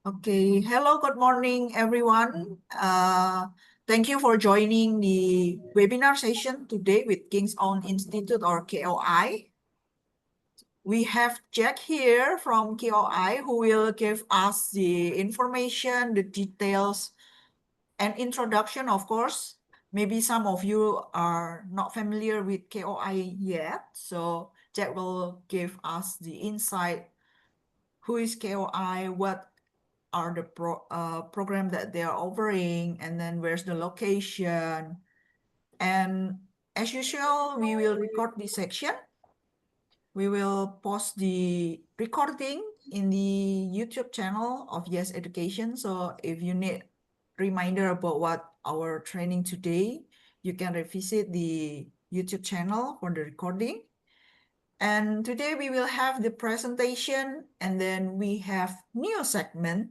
Okay, hello, good morning, everyone. Thank you for joining the webinar session today with King's Own Institute or KOI. We have Jack here from KOI who will give us the information, the details, and introduction, of course. Maybe some of you are not familiar with KOI yet, so Jack will give us the insight. Who is KOI? What are the program that they are offering, and then where's the location. And as usual, we will record this section. We will post the recording in the YouTube channel of Yes Education. So if you need reminder about what our training today, you can revisit the YouTube channel for the recording. And today we will have the presentation, and then we have new segment.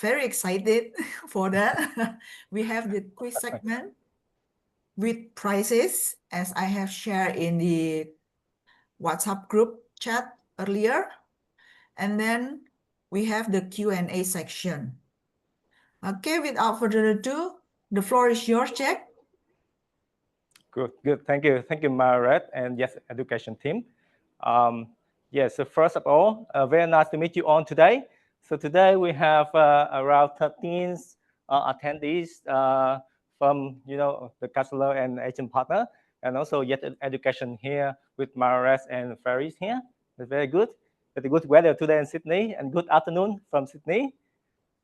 Very excited for that. We have the quiz segment with prizes, as I have shared in the WhatsApp group chat earlier. And then we have the Q&A section. Okay, without further ado, the floor is yours, Jack. Good. Thank you, Margaret and Yes Education team. Yes, so first of all, very nice to meet you all today. So today we have around 13 attendees from the counselor and agent partner, and also Yes Education here with Margaret and Faris here. It's very good. It's good weather today in Sydney, and good afternoon from Sydney,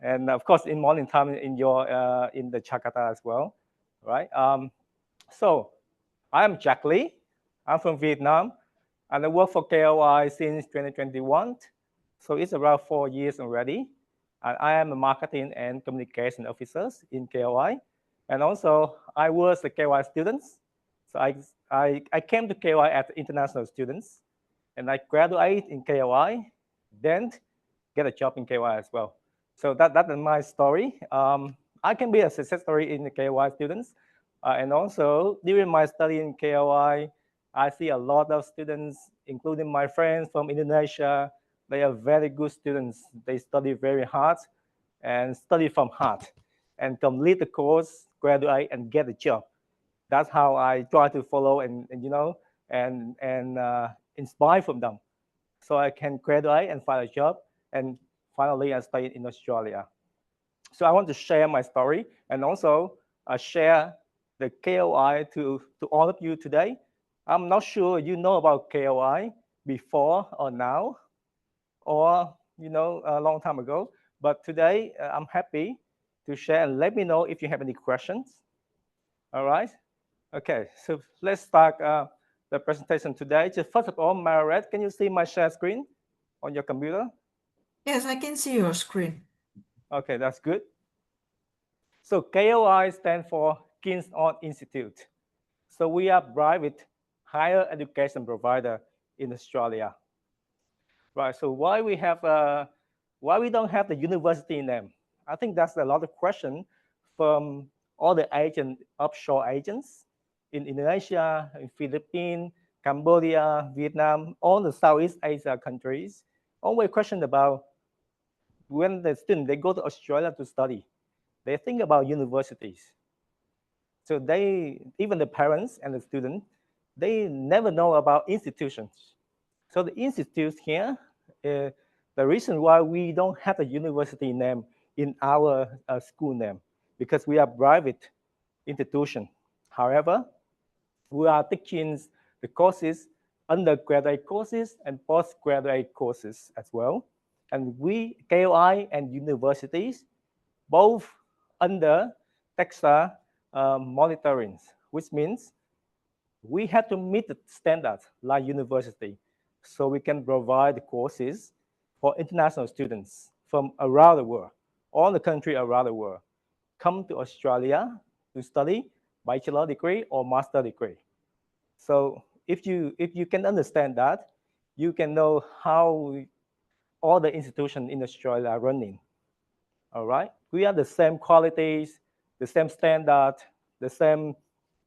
and of course in morning time in the Jakarta as well, right? So I'm Jack Lee. I'm from Vietnam, and I work for KOI since 2021. So it's around 4 years already. And I am a marketing and communication officer in KOI. And also, I was a KOI student. So I came to KOI as an international student, and I graduated in KOI, then get a job in KOI as well. So that is my story. I can be a success story in the KOI students. And also, during my study in KOI, I see a lot of students, including my friends from Indonesia. They are very good students. They study very hard and study from heart and complete the course, graduate, and get a job. That's how I try to follow and inspire from them, so I can graduate and find a job. And finally, I stayed in Australia. So I want to share my story and also share the KOI to all of you today. I'm not sure you know about KOI before or now, or a long time ago. But today I'm happy to share, and let me know if you have any questions. All right. Okay. So let's start the presentation today. Just first of all, Margaret, can you see my share screen on your computer? Yes, I can see your screen. Okay, that's good. So KOI stands for King's Own Institute. So we are private higher education provider in Australia. Right. So why we don't have the university name? I think that's a lot of question from all the offshore agents in Indonesia, in Philippines, Cambodia, Vietnam, all the Southeast Asia countries. Always question about when the student they go to Australia to study, they think about universities. So even the parents and the student, they never know about institutions. So the institutes here, the reason why we don't have a university name in our school name, because we are private institution. However, we are teaching the courses, undergraduate courses and postgraduate courses as well. And we, KOI and universities, both under TEXA monitoring, which means we have to meet the standards like university, so we can provide courses for international students from around the world, all the country around the world, come to Australia to study bachelor degree or master degree. So if you can understand that, you can know how all the institutions in Australia are running. All right, we have the same qualities, the same standard, the same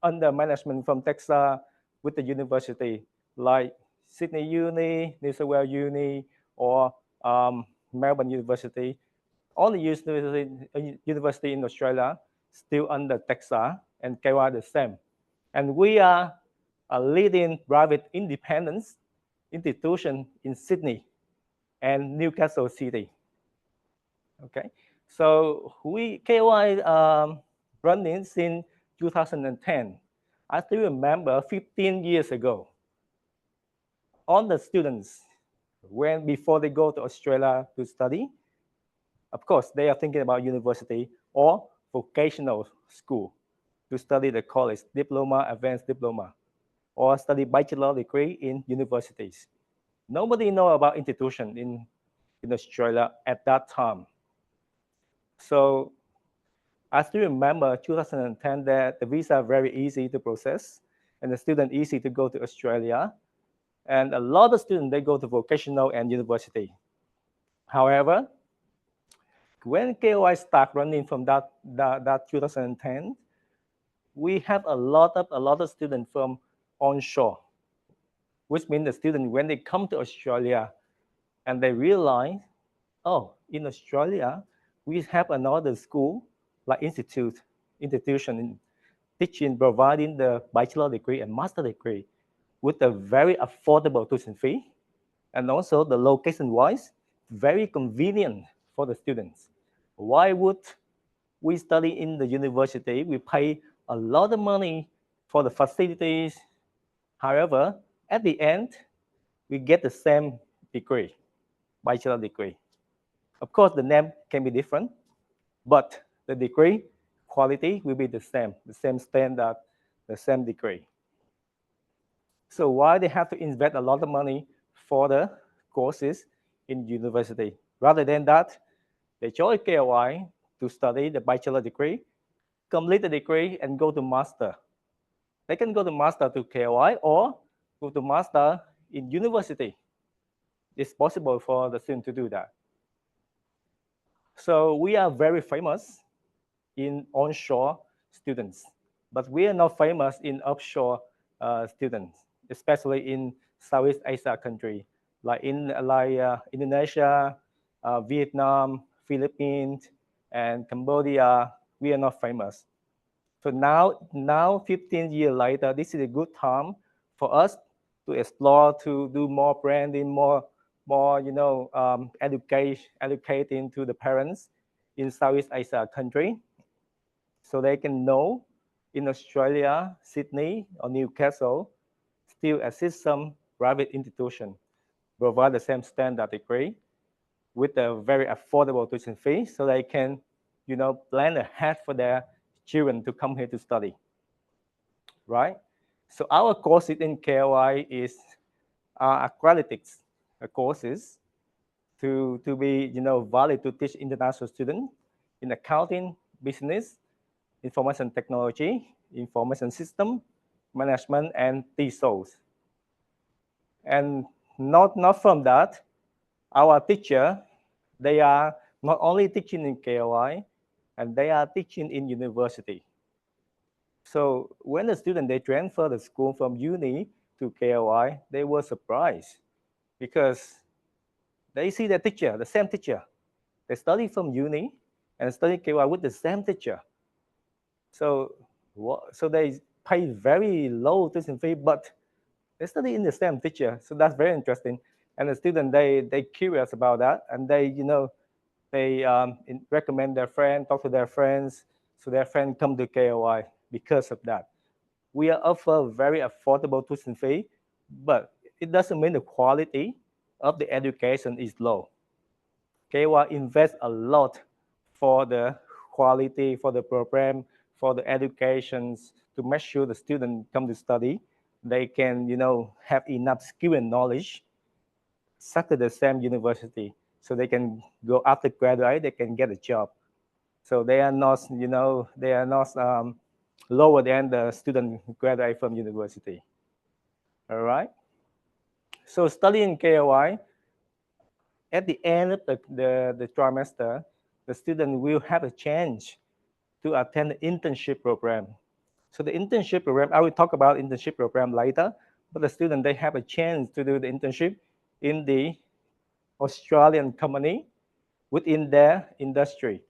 under management from Texas with the university like Sydney Uni, New South Wales Uni, or Melbourne University. all the university in Australia still under TEXA, and KY the same. And we are a leading private independent institution in Sydney and Newcastle City. Okay, so KY running since 2010. I still remember 15 years ago, all the students, before they go to Australia to study, of course, they are thinking about university or vocational school to study the college diploma, advanced diploma, or study bachelor degree in universities. Nobody know about institution in Australia at that time. So I still remember 2010 that the visa are very easy to process and the student easy to go to Australia. And a lot of students, they go to vocational and university. However, when KOI start running from that 2010, we have a lot of students from onshore, which means the students, when they come to Australia and they realize, oh, in Australia, we have another school like institution teaching, providing the bachelor degree and master degree with a very affordable tuition fee. And also the location-wise, very convenient for the students. Why would we study in the university? We pay a lot of money for the facilities. However, at the end, we get the same degree, bachelor degree. Of course, the name can be different, but the degree quality will be the same standard, the same degree. So why they have to invest a lot of money for the courses in university? Rather than that, they join KOI to study the bachelor degree, complete the degree, and go to master. They can go to master to KOI or go to master in university. It's possible for the student to do that. So we are very famous in onshore students, but we are not famous in offshore students, especially in Southeast Asia country, like Indonesia, Vietnam, Philippines, and Cambodia. We are not famous. So now 15 years later, this is a good time for us to explore, to do more branding, more educating to the parents in Southeast Asia country, so they can know in Australia, Sydney or Newcastle, still exist some private institution provide the same standard degree with a very affordable tuition fee, so they can, plan ahead for their children to come here to study, right? So our courses in KOI is accredited courses to be, valid to teach international students in accounting, business, information technology, information system, management, and TESOLs. And not from that, our teacher, they are not only teaching in KOI, and they are teaching in university. So when the student, they transfer the school from uni to KOI, they were surprised because they see the teacher, the same teacher. They study from uni and study KOI with the same teacher. So they pay very low tuition fee, but they study in the same teacher. So that's very interesting. And the student, they curious about that, and they recommend their friend, talk to their friends, so their friend come to KOI because of that. We offer very affordable tuition fee, but it doesn't mean the quality of the education is low. KOI invests a lot for the quality, for the program, for the educations, to make sure the student come to study, they can, have enough skill and knowledge, stuck at the same university, so they can go after graduate, they can get a job. So they are not, lower than the student graduate from university. All right. So studying KOI, at the end of the trimester, the student will have a chance to attend the internship program. So the internship program, I will talk about internship program later, but the student, they have a chance to do the internship in the Australian company within their industry.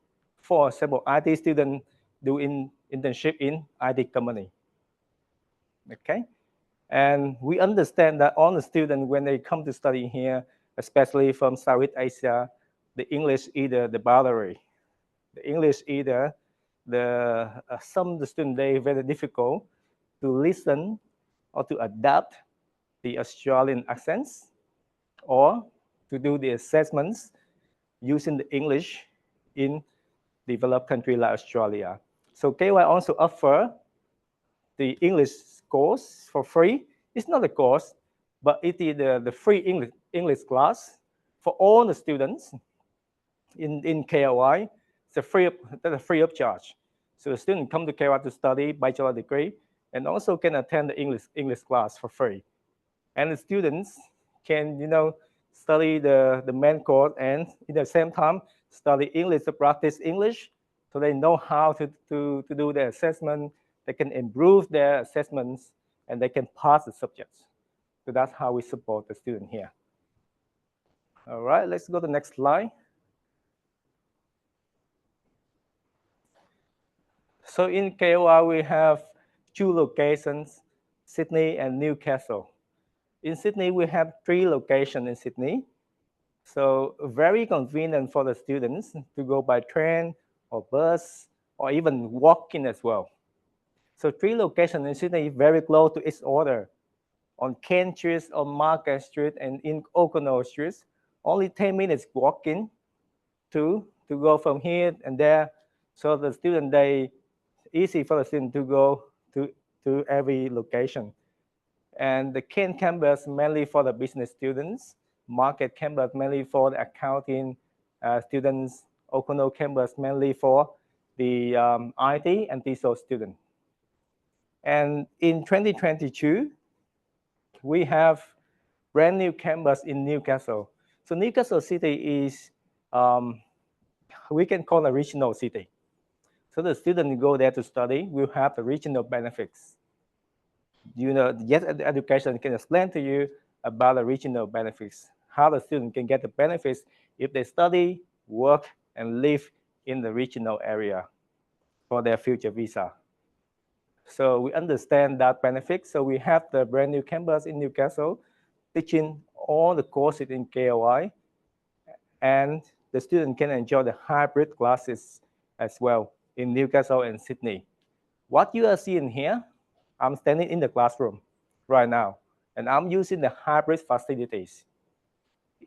For example, IT students doing internship in IT company. Okay, and we understand that all the students, when they come to study here, especially from Southeast Asia, the English either the boundary, the English either some of the students, they very difficult to listen or to adapt the Australian accents or to do the assessments using the English in developed country like Australia. So KY also offer the English course for free. It's not a course, but it is the free English class for all the students in KOI. It's free of charge. So the student come to KOI to study bachelor degree and also can attend the English class for free. And the students can, study the main course and at the same time study English to practice English, so they know how to do the assessment. They can improve their assessments and they can pass the subjects. So that's how we support the student here. All right, let's go to the next slide. So in KOI, we have 2 locations, Sydney and Newcastle. In Sydney, we have 3 locations in Sydney. So very convenient for the students to go by train or bus or even walking as well. So 3 locations in Sydney, very close to each other. On Kent Street, on Market Street, and in O'Connell Street, only 10 minutes walking to go from here and there. So the student, easy for the student to go to every location. And the Kent campus mainly for the business students, Market campus mainly for the accounting students, O'Connell campus mainly for the IT and TESOL students. And in 2022, we have brand new campus in Newcastle. So Newcastle City is, we can call a regional city. So the student go there to study will have the regional benefits. Yes, Education can explain to you about the regional benefits, how the student can get the benefits if they study, work, and live in the regional area for their future visa. So we understand that benefit. So we have the brand new campus in Newcastle teaching all the courses in KOI, and the student can enjoy the hybrid classes as well in Newcastle and Sydney. What you are seeing here, I'm standing in the classroom right now, and I'm using the hybrid facilities.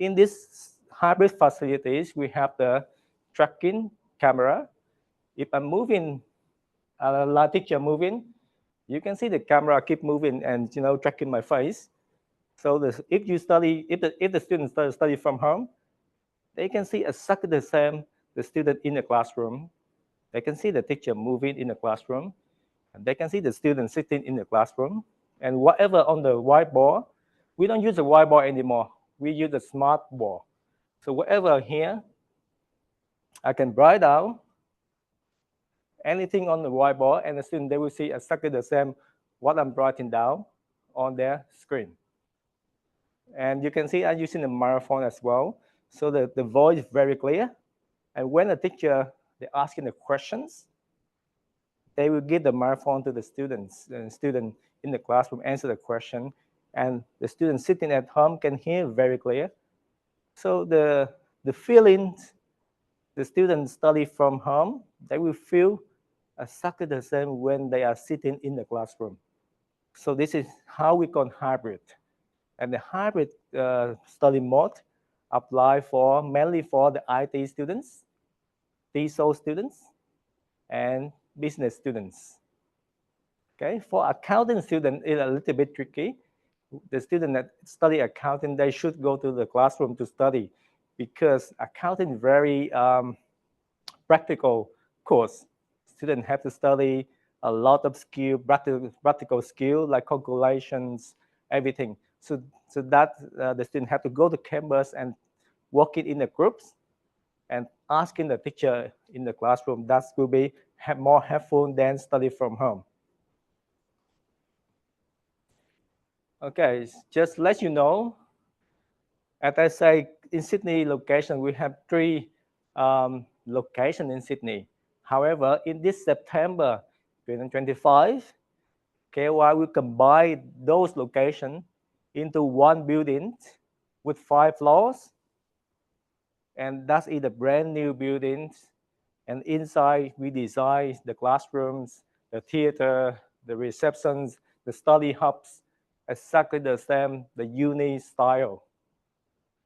In this hybrid facilities, we have the tracking camera. If I'm moving, like teacher moving, you can see the camera keep moving and tracking my face. So if the students study from home, they can see exactly the same the student in the classroom. They can see the teacher moving in the classroom. And they can see the student sitting in the classroom. And whatever on the whiteboard, we don't use the whiteboard anymore. We use the smart board. So whatever here, I can write down anything on the whiteboard, and the student, they will see exactly the same what I'm writing down on their screen. And you can see I'm using the microphone as well. So the voice is very clear. And when the teacher, they're asking the questions, they will give the microphone to the students. The student in the classroom answer the question, and the student sitting at home can hear very clear. So the feelings the students study from home, they will feel exactly the same when they are sitting in the classroom. So this is how we call hybrid. And the hybrid study mode apply mainly for the IT students, TESOL students, and business students. Okay, for accounting student, it's a little bit tricky. The student that study accounting, they should go to the classroom to study because accounting is very practical course. Students have to study a lot of practical skill like calculations, everything. So that the student have to go to campus and work it in the groups and asking the teacher in the classroom. That will be more helpful than study from home. Okay, just let you know, as I say, in Sydney location, we have 3 location in Sydney. However, in this September 2025, KOI will combine those locations into one building with 5 floors, and that's in the brand new buildings. And inside, we design the classrooms, the theater, the receptions, the study hubs, exactly the same, the uni style.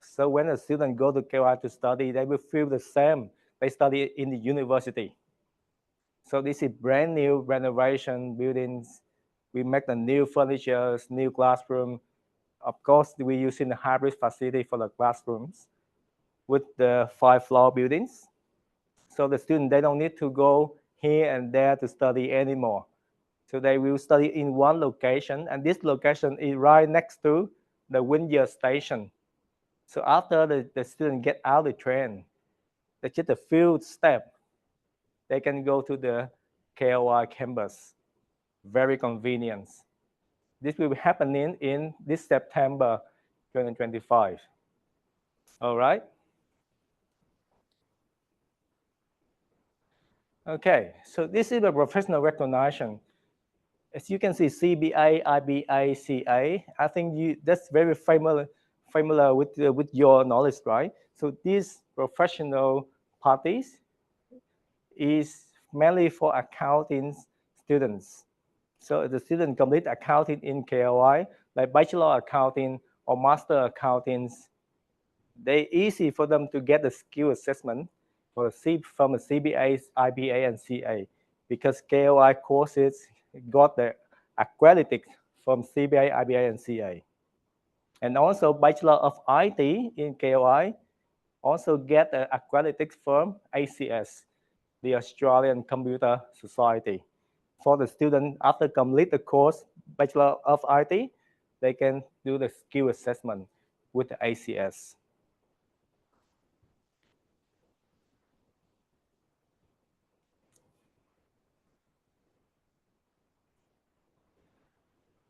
So when a student go to KOI to study, they will feel the same. They study in the university. So this is brand new renovation buildings. We make the new furniture, new classroom. Of course, we're using the hybrid facility for the classrooms with the 5-floor buildings. So the student, they don't need to go here and there to study anymore. So they will study in one location, and this location is right next to the Wynyard station. So after the student get out the train, they just a few steps, they can go to the KOI campus. Very convenient. This will be happening in this September 2025. All right. Okay, so this is the professional recognition. As you can see, CBA, IBA, CA. I think that's very familiar with your knowledge, right? So these professional parties is mainly for accounting students. So if the student complete accounting in KOI, like bachelor accounting or master accounting, they easy for them to get the skill assessment from the CBA, IBA, and CA, because KOI courses got the accredited from CBA, IBA, and CA. And also Bachelor of IT in KOI also get the accredited from ACS, the Australian Computer Society. For the student, after complete the course, Bachelor of IT, they can do the skill assessment with the ACS.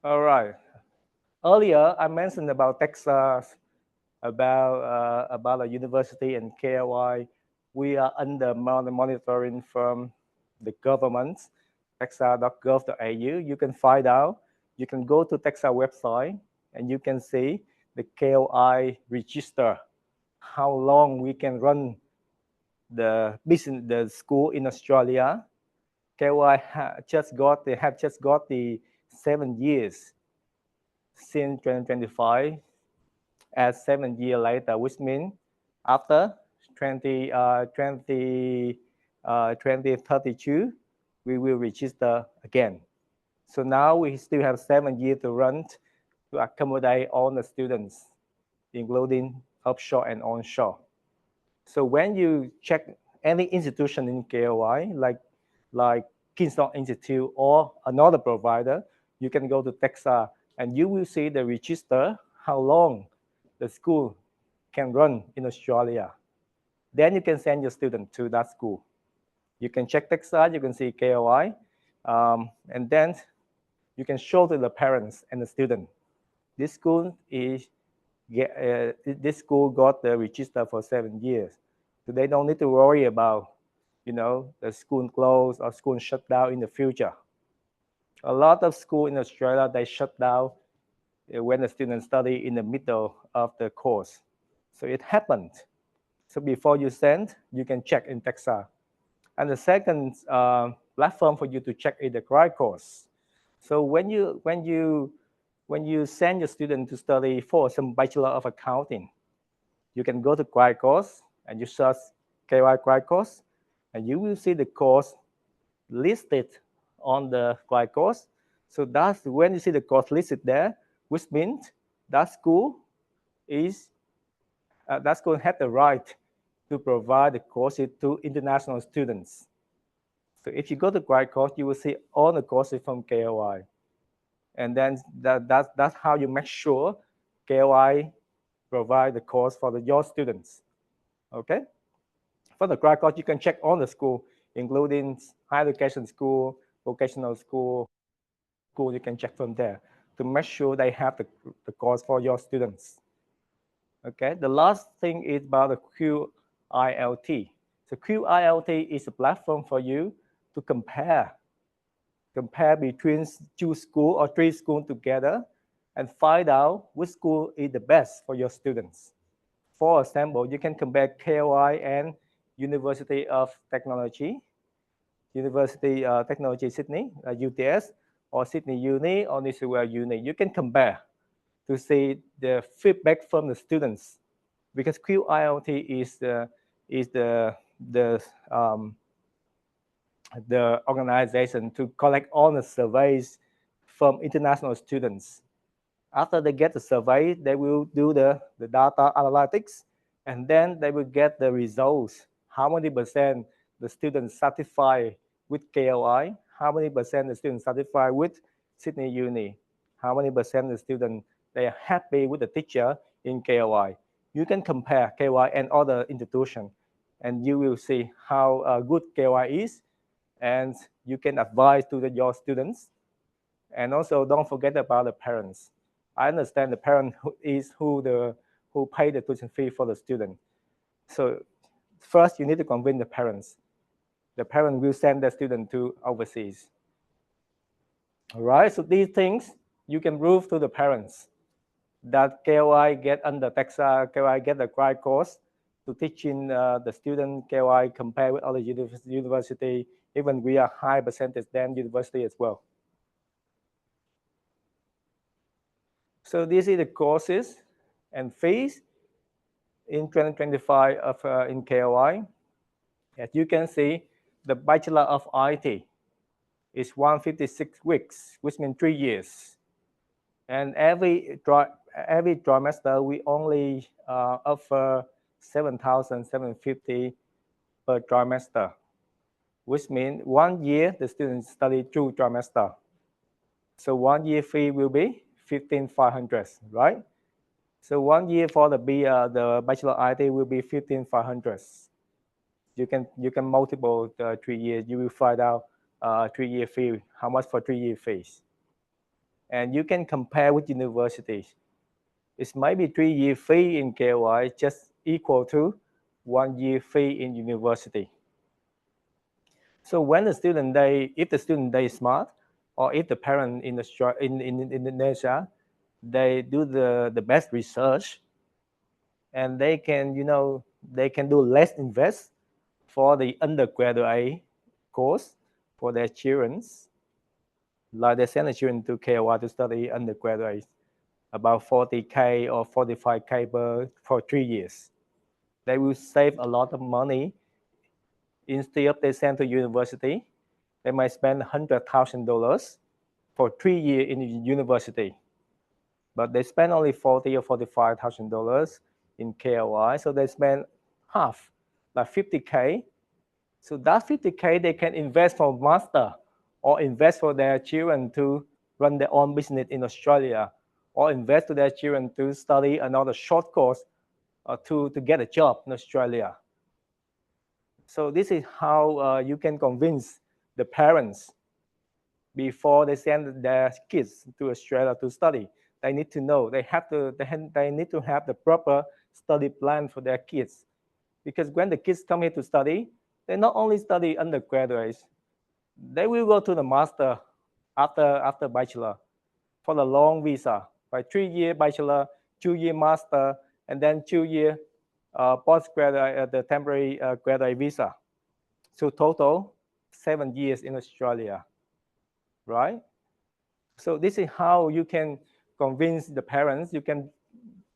All right. Earlier, I mentioned about Texas, about a university and KOI. We are under monitoring from the government, texas.gov.au. You can find out. You can go to Texas website and you can see the KOI register, how long we can run the business, the school in Australia. KOI have just got the 7 years since 2025, as 7 years later, which means after 2032, we will register again. So now we still have 7 years to run to accommodate all the students, including offshore and onshore. So when you check any institution in KOI, like Kingston Institute or another provider, you can go to Texas and you will see the register, how long the school can run in Australia. Then you can send your student to that school. You can check Texas, you can see KOI, and then you can show to the parents and the student. This school got the register for 7 years. So they don't need to worry about, the school closed or school shut down in the future. A lot of schools in Australia, they shut down when the students study in the middle of the course. So it happened. So before you send, you can check in Texas. And the second platform for you to check is the GRIDE course. So when you send your student to study for some Bachelor of Accounting, you can go to GRIDE course and you search KOI GRIDE course, and you will see the course listed on the GRIDE course. So that's when you see the course listed there, which means that school has the right to provide the courses to international students. So if you go to GRIDE course, you will see all the courses from KOI. And then that's how you make sure KOI provide the course for your students. Okay? For the GRIDE course, you can check all the school, including higher education school, vocational school, you can check from there to make sure they have the course for your students. Okay, the last thing is about the QILT. So QILT is a platform for you to compare between 2 schools or 3 schools together and find out which school is the best for your students. For example, you can compare KOI and University of Technology, University Technology Sydney, UTS, or Sydney Uni, or New South Wales Uni. You can compare to see the feedback from the students, because QILT is the organization to collect all the surveys from international students. After they get the survey, they will do the data analytics, and then they will get the results. How many percent the students satisfied with KOI? How many percent the students satisfied with Sydney Uni? How many percent the students they are happy with the teacher in KOI? You can compare KOI and other institutions, and you will see how good KOI is, and you can advise to your students. And also, don't forget about the parents. I understand the parent who pay the tuition fee for the student. So first, you need to convince the parents. The parent will send the student to overseas. All right. So these things you can prove to the parents that KOI get under Texas, KOI get the right course to teaching the student KOI compared with other university, even we are high percentage than university as well. So these are the courses and fees in 2025 of in KOI. As you can see, the Bachelor of IT is 156 weeks, which means 3 years. And every trimester, we only offer 7,750 per trimester, which means 1 year the students study 2 trimester. So 1 year fee will be 15,500, right? So 1 year for the Bachelor IT will be 15,500. You can multiple the 3 years. You will find out 3-year fee, how much for 3-year fees. And you can compare with universities. It might be 3-year fee in KOI just equal to 1 year fee in university. So when the student if the student is smart, or if the parent in Indonesia, they do the best research, and they can do less invest for the undergraduate course for their children. Like they send the children to KOI to study undergraduate, about 40K or 45K for 3 years. They will save a lot of money. Instead of they send to university, they might spend $100,000 for 3 years in university, but they spend only $40,000 or $45,000 in KOI, so they spend half, like 50K. So that 50K they can invest for master, or invest for their children to run their own business in Australia, or invest to their children to study another short course to get a job in Australia. So this is how you can convince the parents before they send their kids to Australia to study. They need to know, they need to have the proper study plan for their kids. Because when the kids come here to study, they not only study undergraduates, they will go to the master after bachelor for the long visa, by 3-year bachelor, 2-year master, and then 2-year postgraduate, the temporary graduate visa. So total 7 years in Australia, right? So this is how you can convince the parents. You can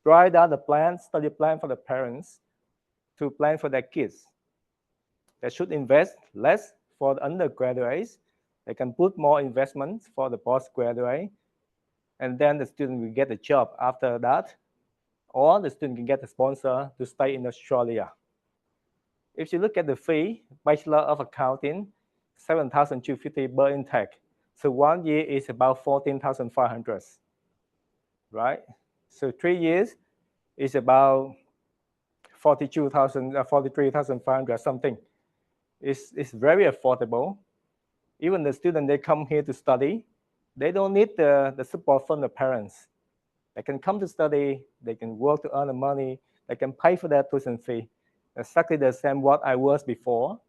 write down the plan, study plan for the parents to plan for their kids. They should invest less for the undergraduates. They can put more investments for the postgraduate, and then the student will get a job after that, or the student can get a sponsor to stay in Australia. If you look at the fee, Bachelor of Accounting, 7,250 per intake. So 1 year is about 14,500, right? So 3 years is about 43,500 something. It's very affordable. Even the student, they come here to study, they don't need the support from the parents. They can come to study, they can work to earn the money, they can pay for their tuition fee. exactly the same what I was before.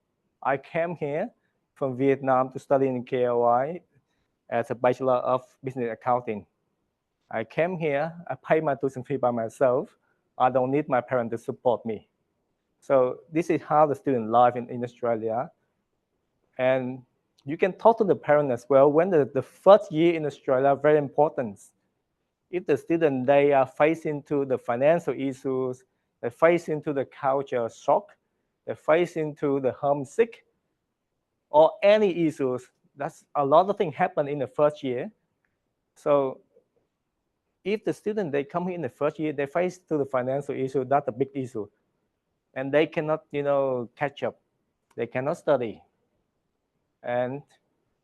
I came here from Vietnam to study in KOI as a Bachelor of Business Accounting. I came here, I pay my tuition fee by myself. I don't need my parents to support me. So this is how the student life in Australia. And you can talk to the parent as well. When the first year in Australia, very important. If the student, they are facing to the financial issues, they face into the culture shock, they face into the homesick, or any issues, that's a lot of things happen in the first year. So if the student, they come here in the first year, they face to the financial issue, that's a big issue. And they cannot, catch up. They cannot study. And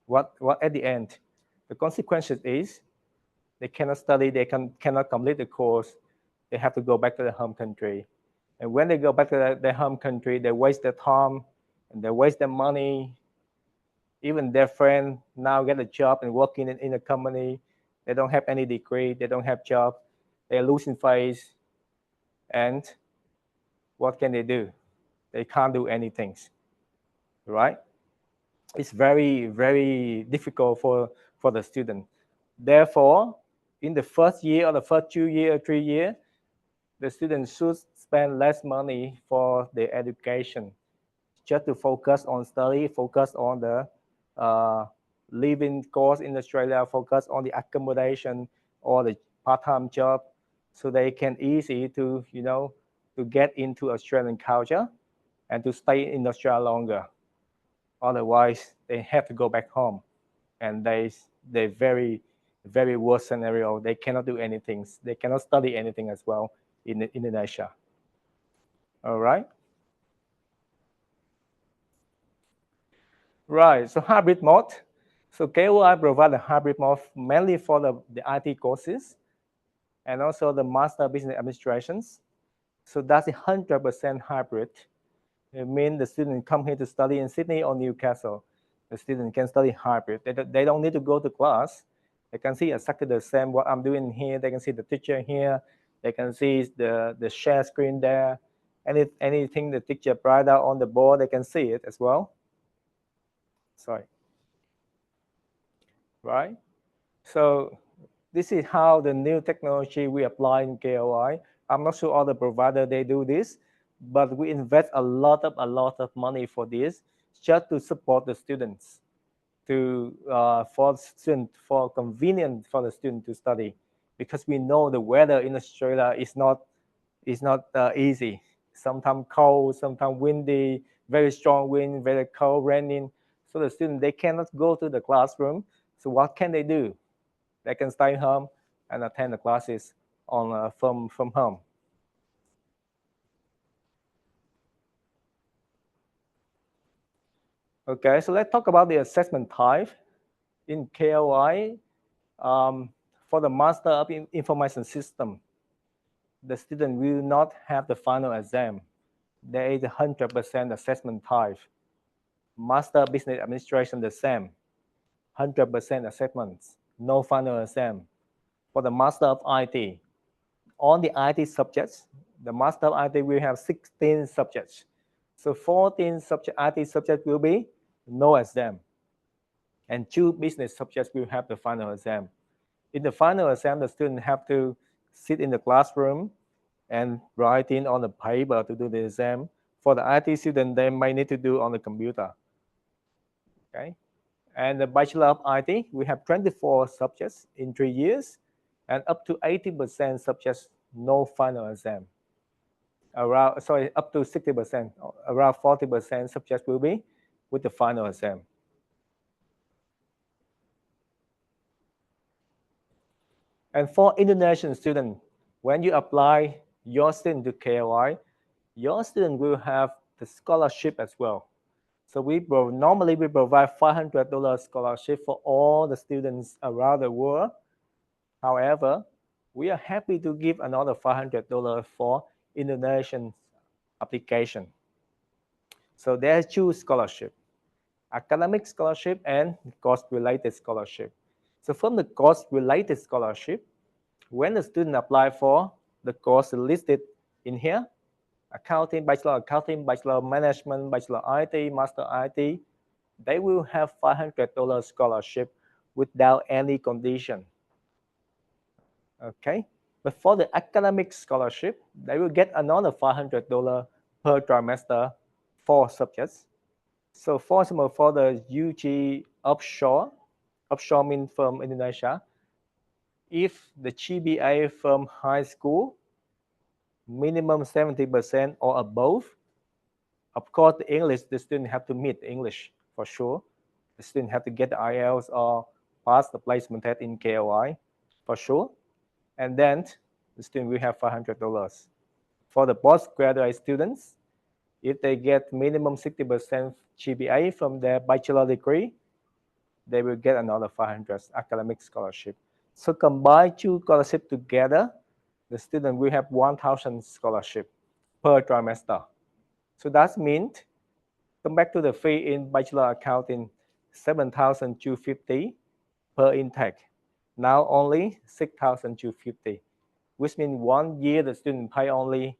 what at the end, the consequences is they cannot study, they cannot complete the course, they have to go back to their home country. And when they go back to their home country, they waste their time and they waste their money. Even their friend now get a job and working in a company. They don't have any degree, they don't have job, they're losing face. And what can they do? They can't do anything, right? It's very, very difficult for the student. Therefore, in the first year or the first 2 years or 3 years, the student should spend less money for their education, just to focus on study, focus on the living cost in Australia, focus on the accommodation or the part-time job, so they can easy to, to get into Australian culture and to stay in Australia longer. Otherwise, they have to go back home, and they very, very worst scenario. They cannot do anything. They cannot study anything as well in Indonesia. All right. Right. So hybrid mode. So KOI provide a hybrid mode mainly for the IT courses and also the Master Business Administrations. So that's 100% hybrid. It means the student come here to study in Sydney or Newcastle. The student can study hybrid. They don't need to go to class. They can see exactly the same what I'm doing here. They can see the teacher here. They can see the share screen there. Anything the teacher write out on the board, they can see it as well. Sorry. Right? So this is how the new technology we apply in KOI. I'm not sure all the provider they do this, but we invest a lot of money for this, just to support the students, for convenient for the student to study, because we know the weather in Australia is not easy. Sometimes cold, sometimes windy, very strong wind, very cold, raining. So the student, they cannot go to the classroom. So what can they do? They can stay home and attend the classes from home. Okay, so let's talk about the assessment type in KOI. For the Master of Information System, the student will not have the final exam. There is 100% assessment type. Master Business Administration, the same, 100% assessments, no final exam. For the Master of IT, on the IT subjects, the Master of IT will have 16 subjects. So 14 IT subjects will be no exam. And 2 business subjects will have the final exam. In the final exam, the student have to sit in the classroom and write in on the paper to do the exam. For the IT student, they might need to do on the computer. Okay. And the Bachelor of IT, we have 24 subjects in 3 years, and up to 80% subjects, no final exam. Up to 60%, around 40% subjects will be with the final exam. And for Indonesian students, when you apply your student to KOI, your student will have the scholarship as well. So normally we provide $500 scholarship for all the students around the world. However, we are happy to give another $500 for Indonesian application. So there are 2 scholarships: academic scholarship and course-related scholarship. So from the course-related scholarship, when the student apply for the course listed in here, accounting, bachelor management, bachelor IT, master IT, they will have $500 scholarship without any condition. Okay, but for the academic scholarship, they will get another $500 per trimester, 4 subjects. So for example, for the UG offshore means from Indonesia, if the GPA from high school minimum 70% or above, of course the English, the student have to meet English for sure. The student have to get the IELTS or pass the placement test in KOI for sure. And then the student will have $500. For the postgraduate students, if they get minimum 60% GPA from their bachelor degree, they will get another 500 academic scholarship. So combine 2 scholarships together, the student will have 1,000 scholarship per trimester. So that means, come back to the fee in bachelor accounting, 7,250 per intake. Now only 6,250, which means 1 year the student pay only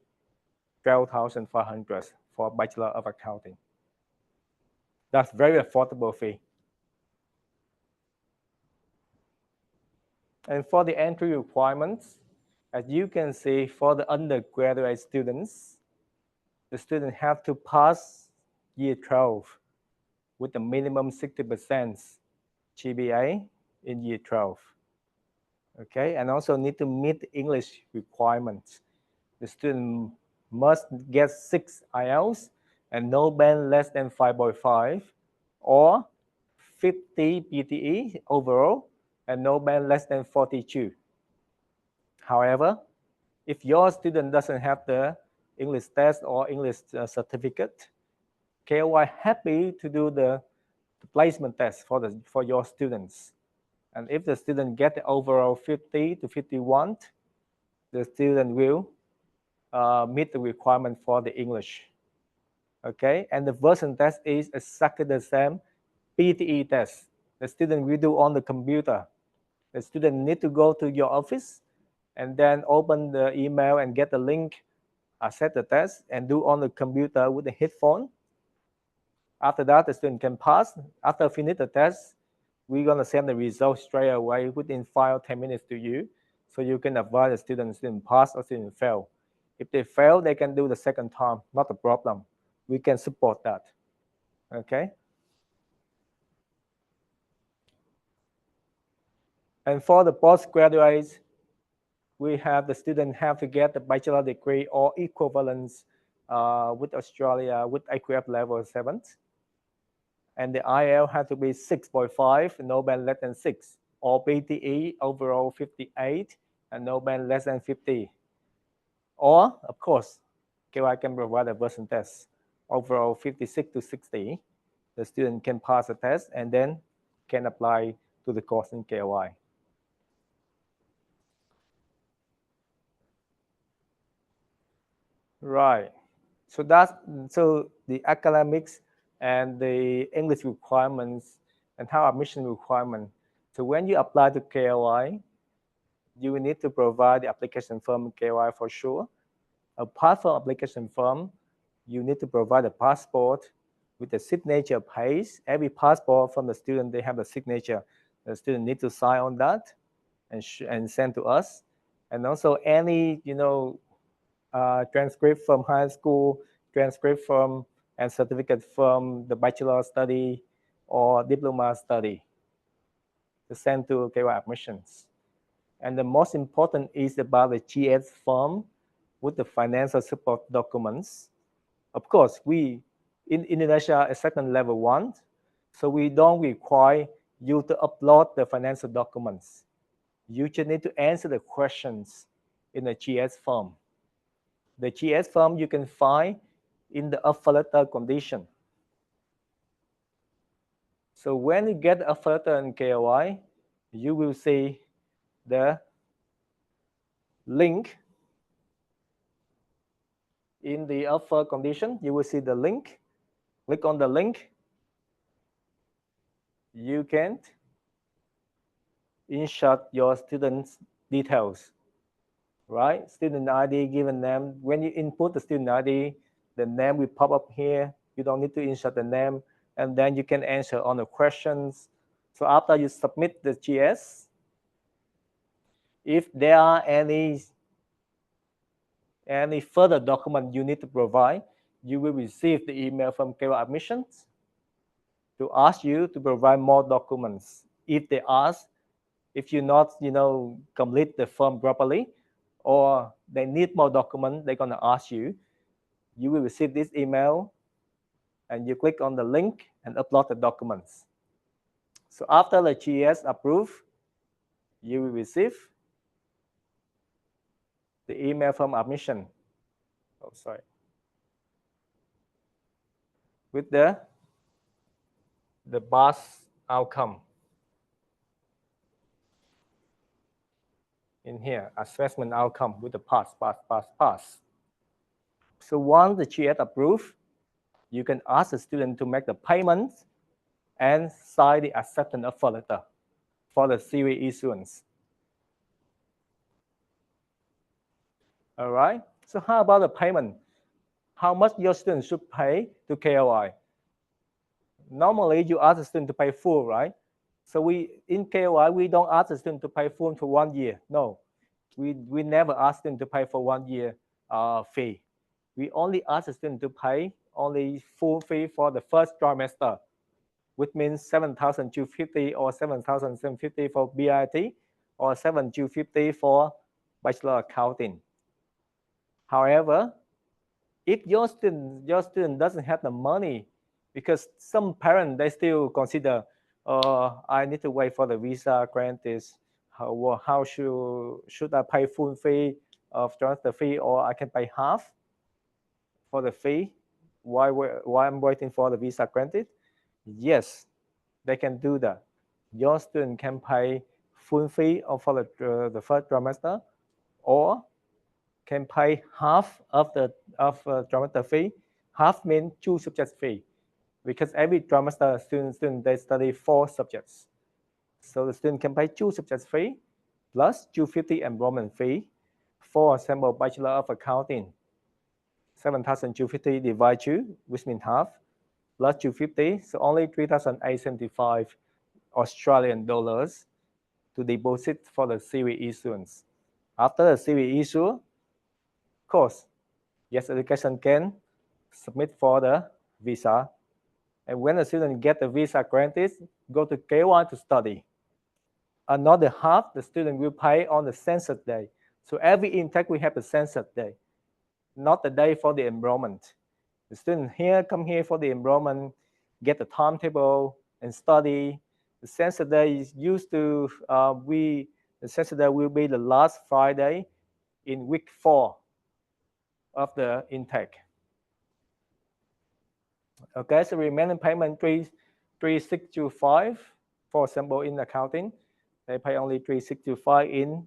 12,500 for Bachelor of Accounting. That's very affordable fee. And for the entry requirements, as you can see, for the undergraduate students, the student have to pass year 12 with a minimum 60% GPA in year 12. Okay, and also need to meet the English requirements. The student must get 6 IELTS and no band less than 5.5, or 50 PTE overall and no band less than 42. However, if your student doesn't have the English test or English certificate, KOI happy to do the placement test for your students. And if the student get the overall 50 to 51, the student will meet the requirement for the English. Okay, and the version test is exactly the same PTE test. The student will do on the computer. The student need to go to your office and then open the email and get the link, set the test, and do on the computer with the headphone. After that, the student can pass. After finish the test, we're gonna send the results straight away within 5 or 10 minutes to you, so you can advise the student pass or student fail. If they fail, they can do the second time, not a problem. We can support that. Okay. And for the postgraduates, we have the student have to get the bachelor degree or equivalence with Australia with IQF level 7. And the IELTS has to be 6.5, no band less than 6, or PTE overall 58 and no band less than 50. Or, of course, KOI can provide a version test, overall 56 to 60. The student can pass the test and then can apply to the course in KOI. Right. So the academics and the English requirements and how admission requirement. So when you apply to KOI, you will need to provide the application form KOI for sure. Apart from application form, you need to provide a passport with the signature page. Every passport from the student, they have a signature. The student need to sign on that and send to us. And also any, transcript from high school, transcript from and certificate from the bachelor study or diploma study to send to KOI admissions. And the most important is about the GS form with the financial support documents. Of course, we in Indonesia is second level 1, so we don't require you to upload the financial documents. You just need to answer the questions in the GS form. The GS form you can find in the offer letter condition. So when you get the offer letter in KOI, you will see the link. In the offer condition, you will see the link. Click on the link. You can insert your student's details. right? Student ID, given name. When you input the student ID, the name will pop up here. You don't need to insert the name, and then you can answer on the questions. So after you submit the GS, if there are any further document you need to provide, you will receive the email from KOI Admissions to ask you to provide more documents. If they ask, if you not, complete the form properly, or they need more documents, they're gonna ask you. You will receive this email, and you click on the link and upload the documents. So after the GS approved, you will receive the email from admission. Oh, sorry. With the pass outcome in here, assessment outcome with the pass. So once the GS approved, you can ask the student to make the payment and sign the acceptance offer letter for the series issuance. All right. So how about the payment? How much your student should pay to KOI? Normally, you ask the student to pay full, right? So in KOI, we don't ask the student to pay full for 1 year. No, we never ask them to pay for 1 year fee. We only ask the student to pay only full fee for the first trimester, which means 7,250 or 7,750 for BIT, or 7,250 for Bachelor Accounting. However, if your student doesn't have the money, because some parents, they still consider, I need to wait for the visa granted. How should I pay full fee of transfer fee, or I can pay half for the fee? Why I'm waiting for the visa granted? Yes, they can do that. Your student can pay full fee for the first trimester, or can pay half of the trimester fee. Half means 2 subjects fee, because every trimester student they study 4 subjects. So the student can pay 2 subjects fee plus 250 enrollment fee. For example, Bachelor of Accounting, 7,250 divided 2, which means half, plus 250, so only 3,875 Australian dollars to deposit for the series issuance. After the series issue, of course, Yes Education can submit for the visa. And when the student get the visa granted, go to KOI to study. Another half, the student will pay on the census day. So every intake we have the census day, not the day for the enrollment. The student come here for the enrollment, get the timetable and study. The census day is used to, the census day will be the last Friday in week 4 of the intake. Okay, so remaining payment 3,625, for example, in accounting, they pay only 3,625 in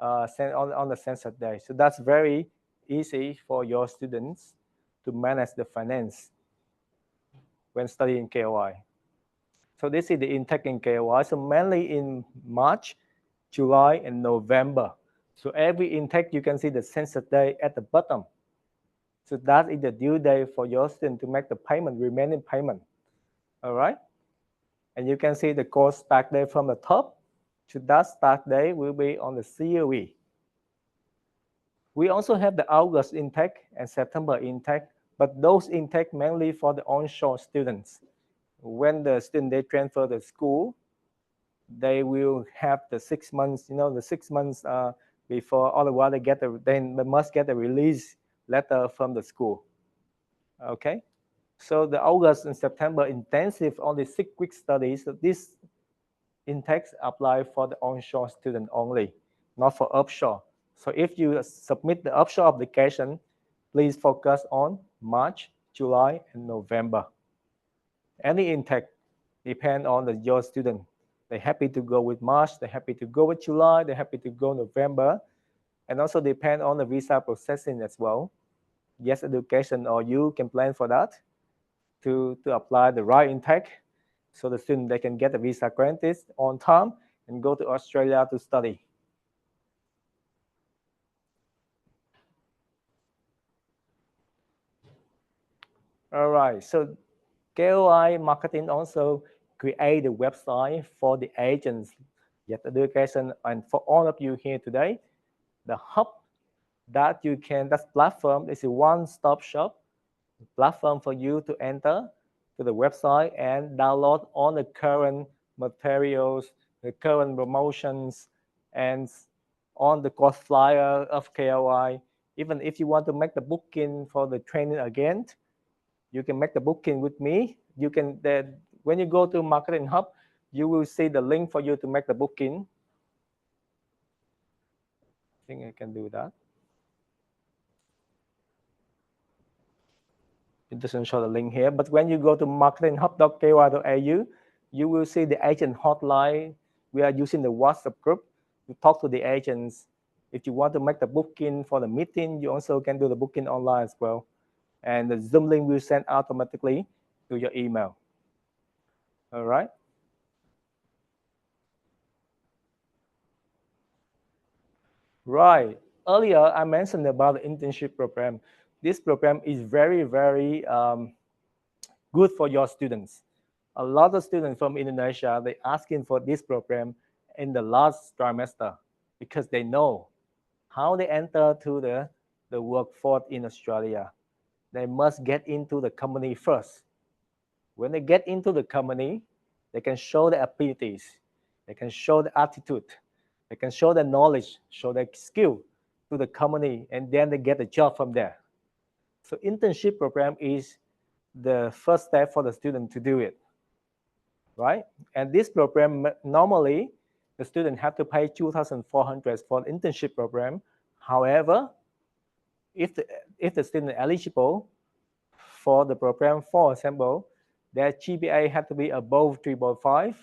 on the census day. So that's very easy for your students to manage the finance when studying KOI. So this is the intake in KOI. So mainly in March, July, and November. So every intake, you can see the census day at the bottom. So that is the due date for your student to make the payment, remaining payment. All right. And you can see the course start date from the top. So that start date will be on the COE. We also have the August intake and September intake, but those intake mainly for the onshore students. When the student they transfer the school, they will have the 6 months, the 6 months before, otherwise they must get a release letter from the school. Okay, so the August and September intensive only 6-week studies. So this intakes apply for the onshore student only, not for offshore. So if you submit the offshore application, please focus on March, July, and November. Any intake depend on your student. They're happy to go with March, they're happy to go with July, they're happy to go November, and also depend on the visa processing as well. Yes Education or you can plan for that to apply the right intake, so the student they can get the visa granted on time and go to Australia to study. All right, so KOI Marketing also create a website for the agents, Get Education, and for all of you here today, the hub that you can, that platform is a one-stop shop platform for you to enter to the website and download all the current materials, the current promotions, and on the course flyer of KOI. Even if you want to make the booking for the training again, you can make the booking with me. You can then, when you go to Marketing Hub, you will see the link for you to make the booking. I think I can do that. It doesn't show the link here, but when you go to marketinghub.ky.au, you will see the agent hotline. We are using the WhatsApp group to talk to the agents. If you want to make the booking for the meeting, you also can do the booking online as well. And the Zoom link will send automatically to your email. All right. Right. Earlier, I mentioned about the internship program. This program is very, very good for your students. A lot of students from Indonesia, they asking for this program in the last trimester because they know how they enter to the workforce in Australia. They must get into the company first. When they get into the company, they can show their abilities, they can show the attitude, they can show their knowledge, show their skill to the company, and then they get a job from there. So internship program is the first step for the student to do it, right? And this program, normally, the student have to pay 2,400 for the internship program. However, if the student eligible for the program, for example, their GPA had to be above 3.5,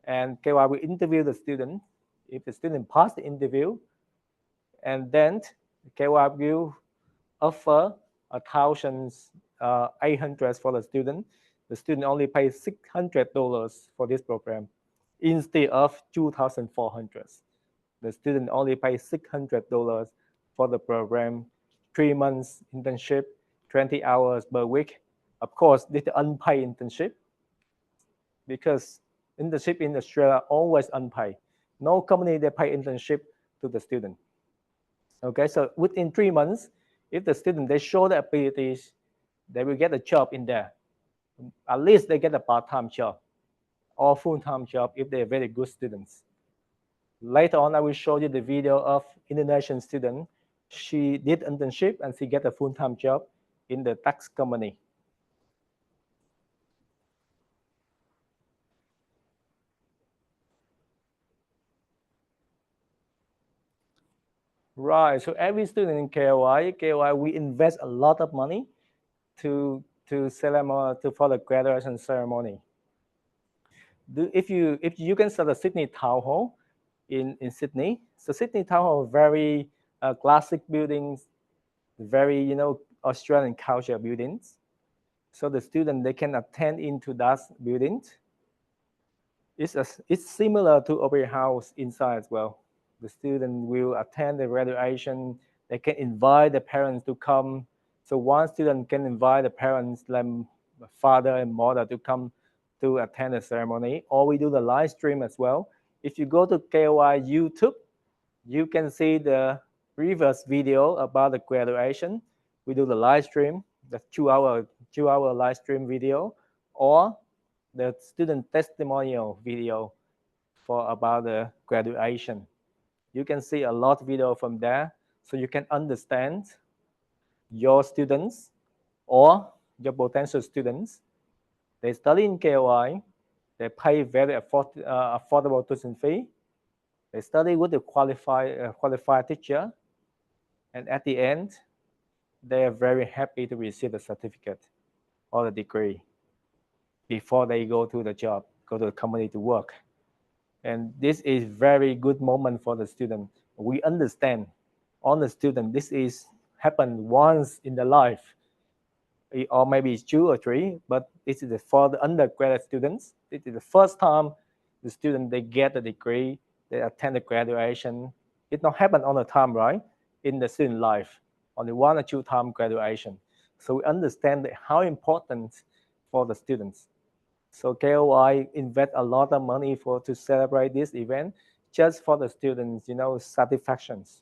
and KY will interview the student. If the student passed the interview, and then KY will offer 1,800 for the student. The student only pays $600 for this program instead of 2,400. The student only pays $600 for the program, 3 months internship, 20 hours per week. Of course, this is unpaid internship because internship in Australia always unpaid. No company they pay internship to the student. Okay, so within 3 months, if the student they show the abilities, they will get a job in there. At least they get a part-time job or full-time job if they're very good students. Later on, I will show you the video of Indonesian student. She did internship and she get a full-time job in the tax company. Right, so every student in KOI, we invest a lot of money to ceremony, for the graduation ceremony. If you can see the Sydney Town Hall in Sydney, so Sydney Town Hall, very classic buildings, very Australian culture buildings. So the student they can attend into that buildings. It's similar to Opera House inside as well. The student will attend the graduation. They can invite the parents to come. So one student can invite the parents, like father and mother, to come to attend the ceremony, or we do the live stream as well. If you go to KOI YouTube, you can see the previous video about the graduation. We do the live stream, the 2-hour live stream video, or the student testimonial video for about the graduation. You can see a lot of video from there, so you can understand your students or your potential students. They study in KOI, they pay very affordable tuition fee, they study with a qualified teacher, and at the end, they are very happy to receive the certificate or the degree before they go to the job, go to the company to work. And this is very good moment for the student. We understand on the student, this is happened once in their life, or maybe it's 2 or 3, but this is for the undergraduate students. This is the first time the student they get a degree, they attend the graduation. It not happen all the time, right? In the student life, only 1 or 2 time graduation. So we understand how important for the students. So KOI invest a lot of money to celebrate this event just for the students, satisfactions.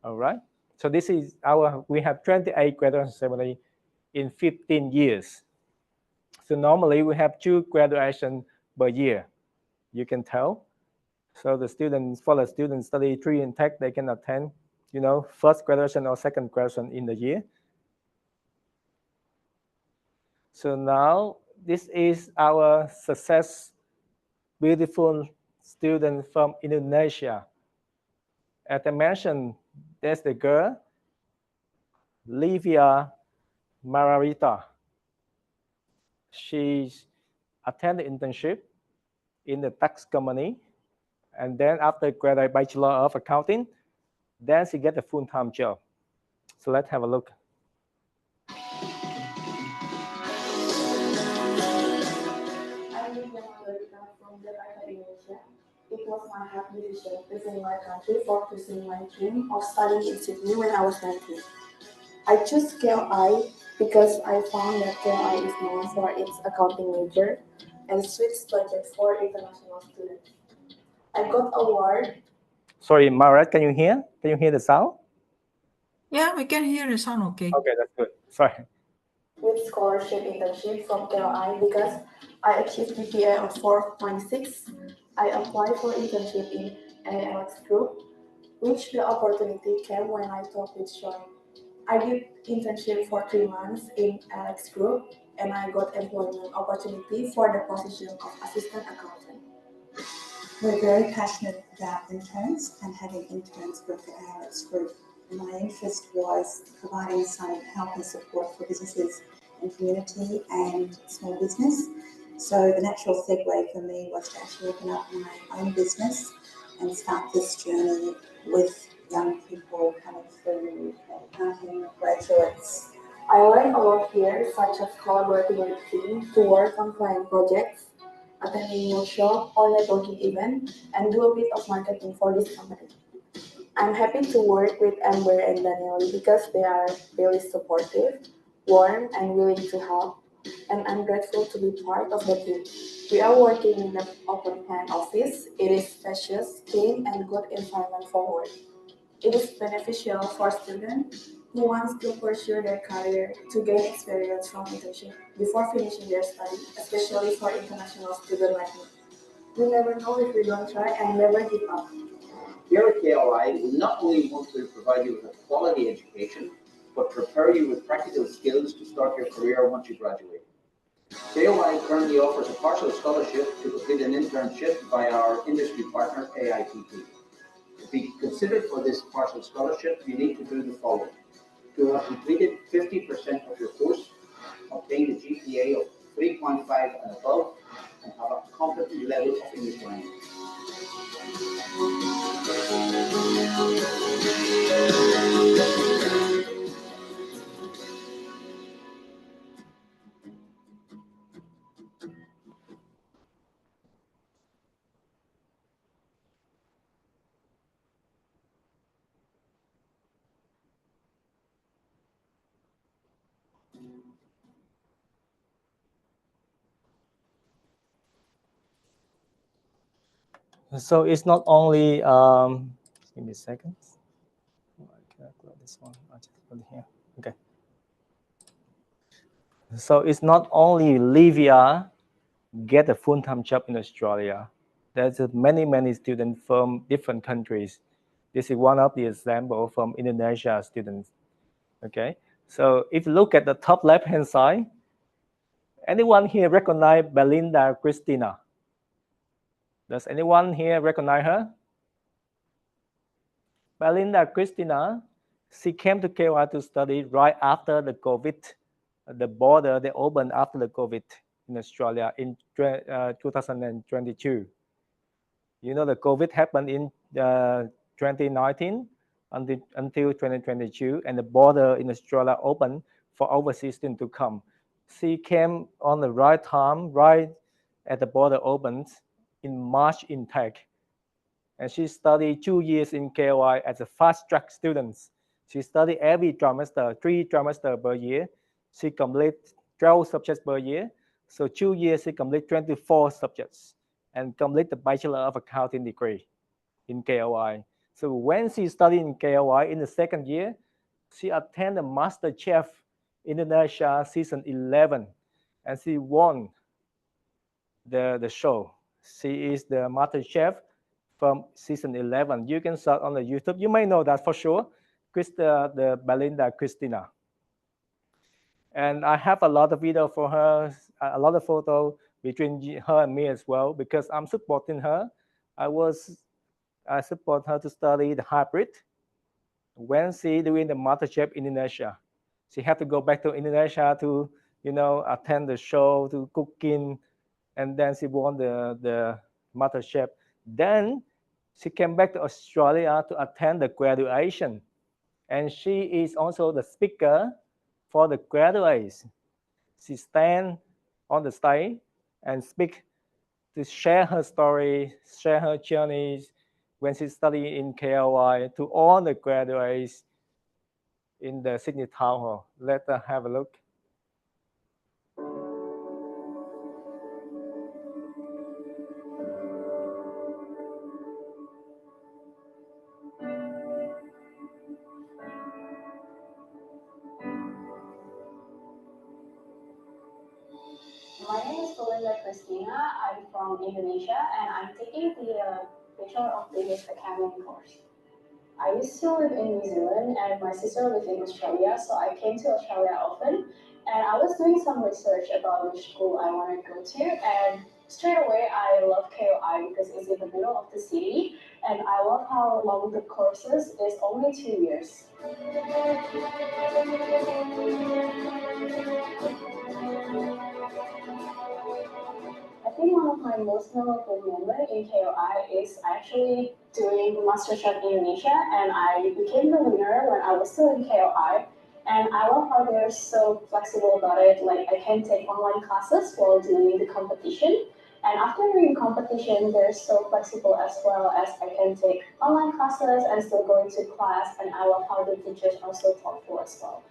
All right. So this is we have 28 graduation ceremony in 15 years. So normally we have 2 graduation per year. You can tell. So the students, for the students study 3 in Tech, they can attend, first graduation or second graduation in the year. So now this is our success, beautiful student from Indonesia. As I mentioned, there's the girl, Livia Mararita. She attended internship in the tax company, and then after graduate Bachelor of Accounting, then she get a full-time job. So let's have a look. From Jakarta, Indonesia. It was my hard decision leaving my country for pursuing my dream of studying in Sydney when I was 19. I chose KLI because I found that KLI is known for its accounting major and Swiss budget for international students. I got award. Sorry, Marat, can you hear? Can you hear the sound? Yeah, we can hear the sound. Okay. Okay, that's good. Sorry. With scholarship internship from KLI because I achieved GPA of 4.6. I applied for internship in ALX Group, which the opportunity came when I talked with Sean. I did internship for 3 months in Alex Group, and I got employment opportunity for the position of assistant accountant. We're very passionate about interns and having interns work at Alex Group. My interest was providing some help and support for businesses and community and small business. So the natural segue for me was to actually open up my own business and start this journey with young people coming through accounting graduates. I learned a lot here, such as collaborating with teams to work on client projects, attending workshop or networking event, and do a bit of marketing for this company. I'm happy to work with Amber and Danielle because they are really supportive, warm, and willing to help, and I'm grateful to be part of the team. We are working in an open plan office. It is spacious, clean, and good environment for work. It is beneficial for students who want to pursue their career to gain experience from internship before finishing their study, especially for international students like me. We never know if we don't try and never give up. Here at KLI, we not only want to provide you with a quality education, but prepare you with practical skills to start your career once you graduate. KLI currently offers a partial scholarship to complete an internship by our industry partner, AITP. To be considered for this partial scholarship, you need to do the following. To have completed 50% of your course, obtained a GPA of 3.5 and above, and have a competent level of English language. So it's not only, give me a second. Can I close this one? I just put it here. Okay. So it's not only Livia get a full-time job in Australia. There's many students from different countries. This is one of the examples from Indonesia students. Okay. So if you look at the top left-hand side, anyone here recognize Belinda Cristina? Does anyone here recognize her? Belinda Cristina, she came to KY to study right after the COVID, the border they opened after the COVID in Australia in 2022. You know, the COVID happened in 2019 until 2022, and the border in Australia opened for overseas students to come. She came on the right time, right at the border opens in March in Tech. And she studied 2 years in KOI as a fast track student. She studied every trimester, 3 trimesters per year. She complete 12 subjects per year. So 2 years, she complete 24 subjects and complete the Bachelor of Accounting degree in KOI. So when she studied in KOI in the second year, she attended Master Chef Indonesia season 11, and she won the show. She is the Master Chef from season 11. You can search on the YouTube. You may know that for sure. The Belinda Cristina. And I have a lot of video for her, a lot of photo between her and me as well, because I'm supporting her. I support her to study the hybrid. When she doing the MasterChef Indonesia, she had to go back to Indonesia to, attend the show, to cooking, and then she won the MasterChef. Then she came back to Australia to attend the graduation, and she is also the speaker for the graduates. She stand on the stage and speak to share her story, share her journeys when she studied in KOI to all the graduates in the Sydney Town Hall. Let's have a look. My name is Belinda Cristina. I'm from Indonesia and I'm taking the Bachelor of Business Accounting course. I used to live in New Zealand and my sister lived in Australia, so I came to Australia often. And I was doing some research about which school I want to go to, and straight away I love KOI because it's in the middle of the city, and I love how long the courses is only 2 years. I think one of my most memorable moments in KOI is actually doing MasterChef Indonesia, and I became the winner when I was still in KOI. And I love how they're so flexible about it. Like, I can take online classes while doing the competition. And after doing competition, they're so flexible as well, as I can take online classes and still go into class. And I love how the teachers are so thoughtful as well.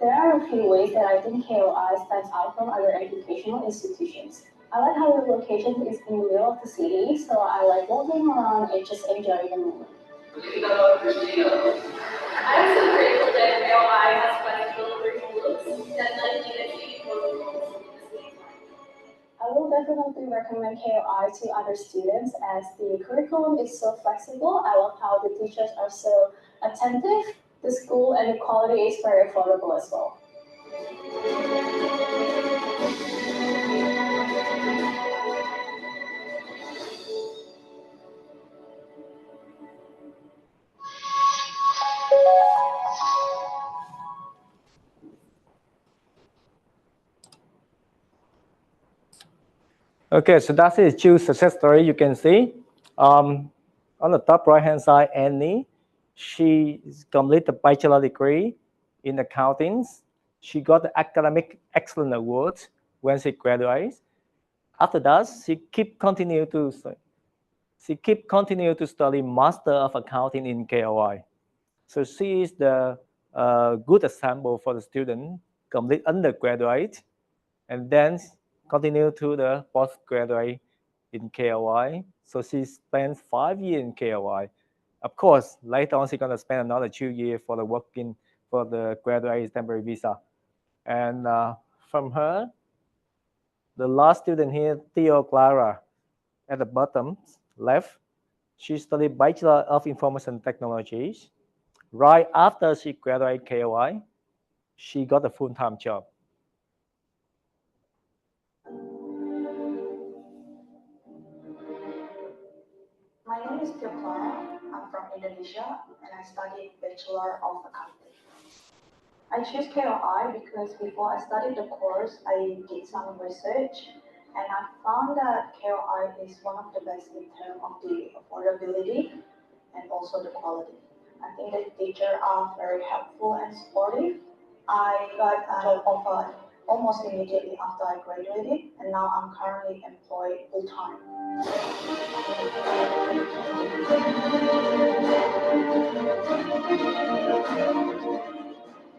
There are a few ways that I think KOI stands out from other educational institutions. I like how the location is in the middle of the city, so I like walking around and just enjoying the moment. I'm so grateful that KOI has flexible curriculums that let me achieve both goals at the same time. I will definitely recommend KOI to other students as the curriculum is so flexible. I love how the teachers are so attentive. The school and the quality is very affordable as well. Okay, so that's it. Two success story you can see. On the top right-hand side, Annie, she completed the bachelor degree in accounting. She got the academic excellence award when she graduates. After that, she continue to study Master of Accounting in KOI. So she is the good example for the student complete undergraduate and then continue to the postgraduate in KOI. So she spent 5 years in KOI. Of course, later on she's gonna spend another 2 years for the working for the graduate temporary visa. And from her, the last student here, Theo Clara, at the bottom left, she studied Bachelor of Information Technologies. Right after she graduated KOI, she got a full-time job. My name is Theo Clara. I'm from Indonesia and I studied Bachelor of Accounting. I chose KOI because before I studied the course, I did some research and I found that KOI is one of the best in terms of the affordability and also the quality. I think the teachers are very helpful and supportive. I got a job offer almost immediately after I graduated, and now I'm currently employed full-time.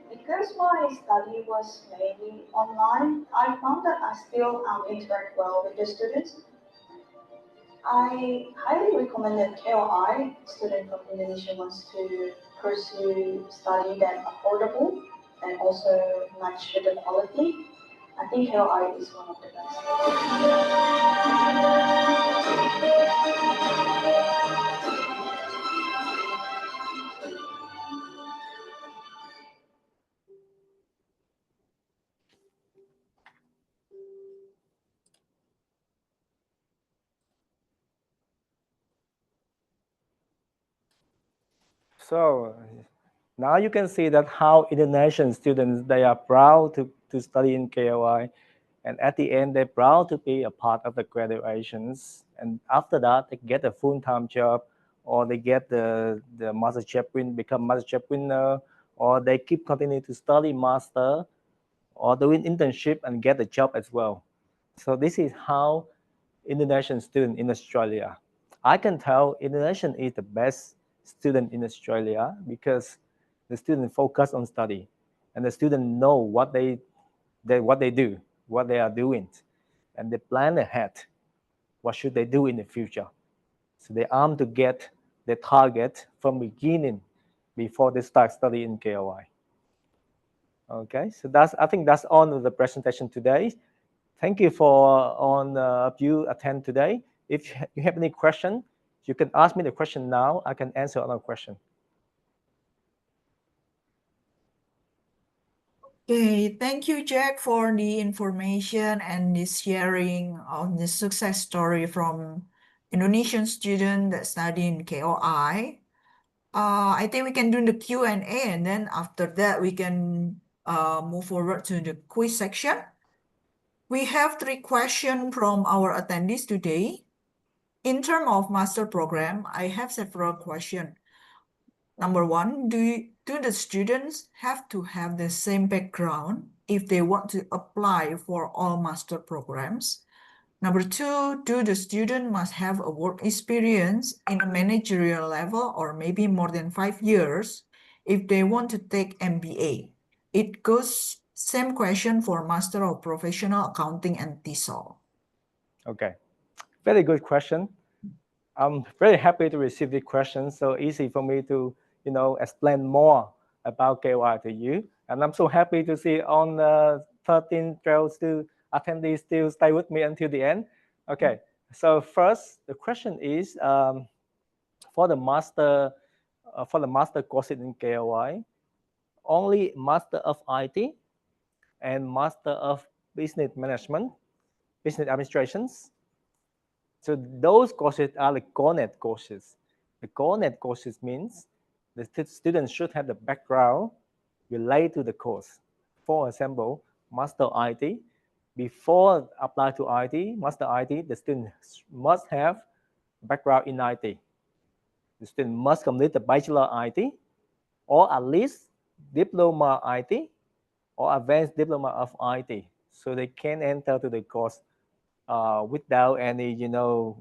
Because my study was mainly online, I found that I still interact well with the students. I highly recommend that KOI, student from Indonesia, wants to pursue study that affordable and also match with the quality. I think KOI is one of the best. So now you can see that how Indonesian students, they are proud to study in KOI. And at the end, they're proud to be a part of the graduations. And after that, they get a full-time job, or they get the MasterChef win, become MasterChef winner, or they keep continuing to study master, or doing internship and get a job as well. So this is how Indonesian student in Australia. I can tell Indonesian is the best student in Australia because the student focus on study, and the student know what they do, what they are doing, and they plan ahead. What should they do in the future? So they aim to get the target from beginning before they start studying in KOI. Okay, so I think that's all of the presentation today. Thank you for you attend today. If you have any question, you can ask me the question now. I can answer another question. Okay, thank you, Jack, for the information and the sharing on the success story from Indonesian student that study in KOI. I think we can do the Q&A, and then after that, we can move forward to the quiz section. We have 3 questions from our attendees today. In terms of master program, I have several questions. Number 1, do the students have to have the same background if they want to apply for all master programs? Number 2, do the student must have a work experience in a managerial level or maybe more than 5 years if they want to take MBA? It goes same question for Master of Professional Accounting and TESOL. Okay, very good question. I'm very happy to receive the question. So easy for me to explain more about KOI to you. And I'm so happy to see on 13, 12 attendees still stay with me until the end. Okay, so first the question is for the master courses in KOI, only Master of IT and Master of Business Management, Business Administrations. So those courses are the CONET courses. The CONET courses means the students should have the background related to the course. For example, Master IT, before apply to IT, Master IT, the student must have background in IT. The student must complete the Bachelor IT, or at least Diploma IT, or Advanced Diploma of IT, so they can enter to the course without any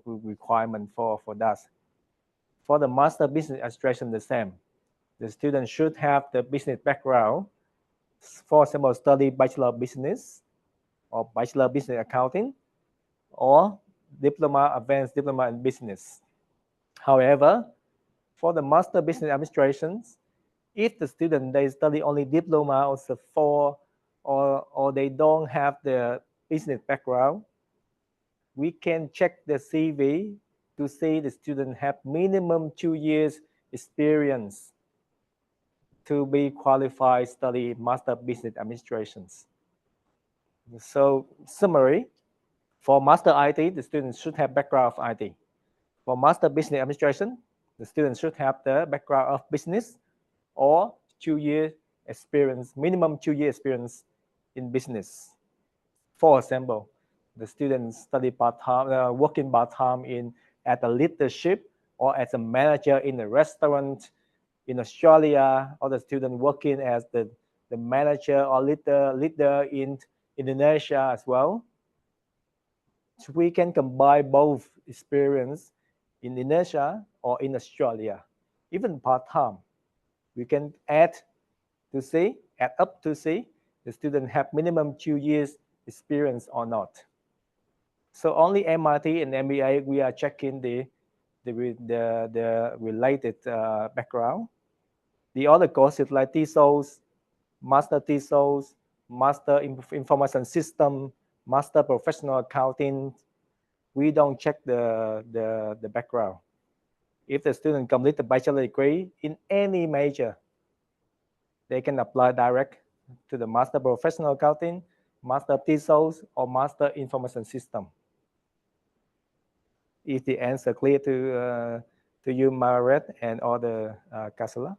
requirement for that. For the Master Business Administration, the same. The student should have the business background. For example, study Bachelor of Business or Bachelor of Business Accounting or Diploma, Advanced Diploma in Business. However, for the Master Business Administrations, if the student they study only Diploma or they don't have the business background, we can check the CV to see the student have minimum 2 years experience to be qualified study Master Business Administrations. So summary, for Master IT, the student should have background of IT. For Master Business Administration, the student should have the background of business or 2 years experience, minimum 2 years experience in business. For example, the students study part-time, working part-time at a leadership or as a manager in a restaurant in Australia, or the student working as the manager or leader Indonesia as well. So we can combine both experience in Indonesia or in Australia, even part-time. We can add up to see the student have minimum 2 years experience or not. So only MIT and MBA, we are checking the related background. The other courses like TESOL, Master TESOL, Master Information System, Master Professional Accounting, we don't check the background. If the student complete the bachelor degree in any major, they can apply direct to the Master Professional Accounting, Master TESOL, or Master Information System. Is the answer clear to you, Margaret, and other Casella?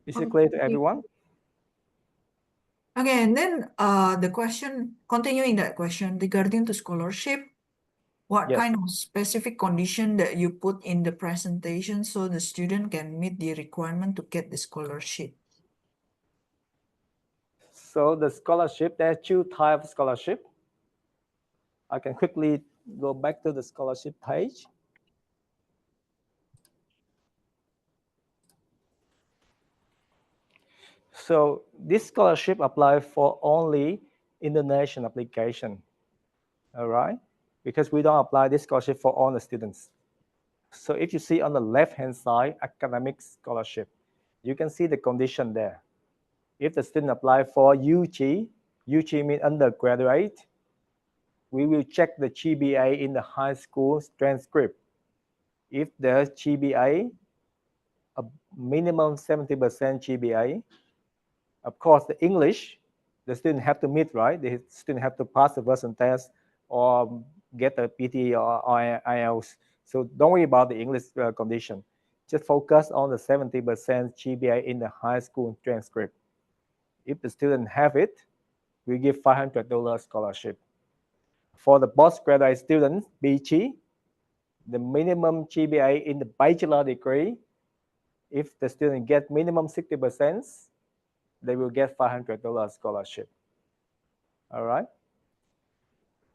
Is it clear to everyone? Okay, and then the question, continuing that question regarding to scholarship, what Yes. kind of specific condition that you put in the presentation so the student can meet the requirement to get the scholarship? So the scholarship, there are 2 types of scholarship. I can quickly go back to the scholarship page. So this scholarship applies for only Indonesian application, all right? Because we don't apply this scholarship for all the students. So if you see on the left-hand side, academic scholarship, you can see the condition there. If the student apply for UG means undergraduate, we will check the GPA in the high school transcript. If the GPA, a minimum 70% GPA, of course, the English, the student have to meet, right? The student have to pass the version test or get a PT or IELTS. So don't worry about the English condition. Just focus on the 70% GPA in the high school transcript. If the student have it, we give $500 scholarship. For the postgraduate students, BG, the minimum GPA in the bachelor degree, if the student get minimum 60%, they will get $500 scholarship. All right.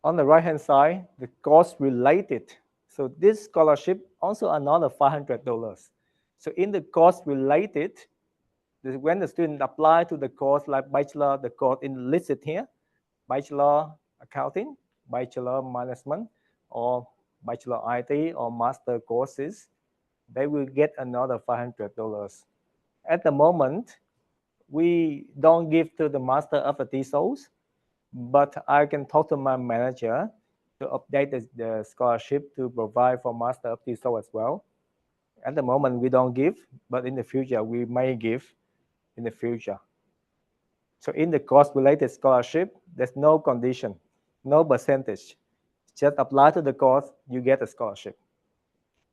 On the right-hand side, the course related. So this scholarship also another $500. So in the course related, when the student apply to the course like bachelor, the course in listed here, bachelor accounting, bachelor management, or bachelor IT or master courses, they will get another $500. At the moment, we don't give to the master of the TESOL, but I can talk to my manager to update the scholarship to provide for master of TESOL as well. At the moment, we don't give, but in the future, we may give in the future. So in the course-related scholarship, there's no condition, no percentage. Just apply to the course, you get a scholarship.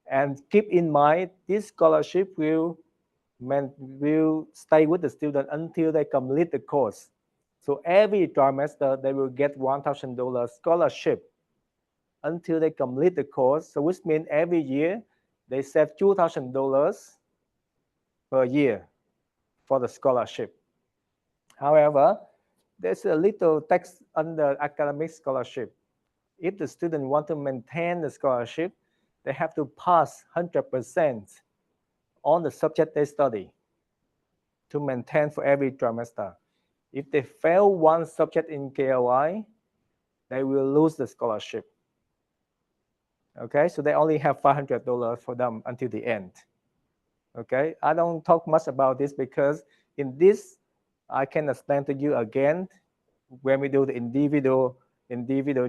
And keep in mind, this scholarship will stay with the student until they complete the course. So every trimester, they will get $1,000 scholarship until they complete the course. So which means every year, they save $2,000 per year for the scholarship. However, there's a little text under academic scholarship. If the student want to maintain the scholarship, they have to pass 100% on the subject they study to maintain for every trimester. If they fail one subject in KOI, they will lose the scholarship. Okay, so they only have $500 for them until the end. Okay, I don't talk much about this because in this, I can explain to you again when we do the individual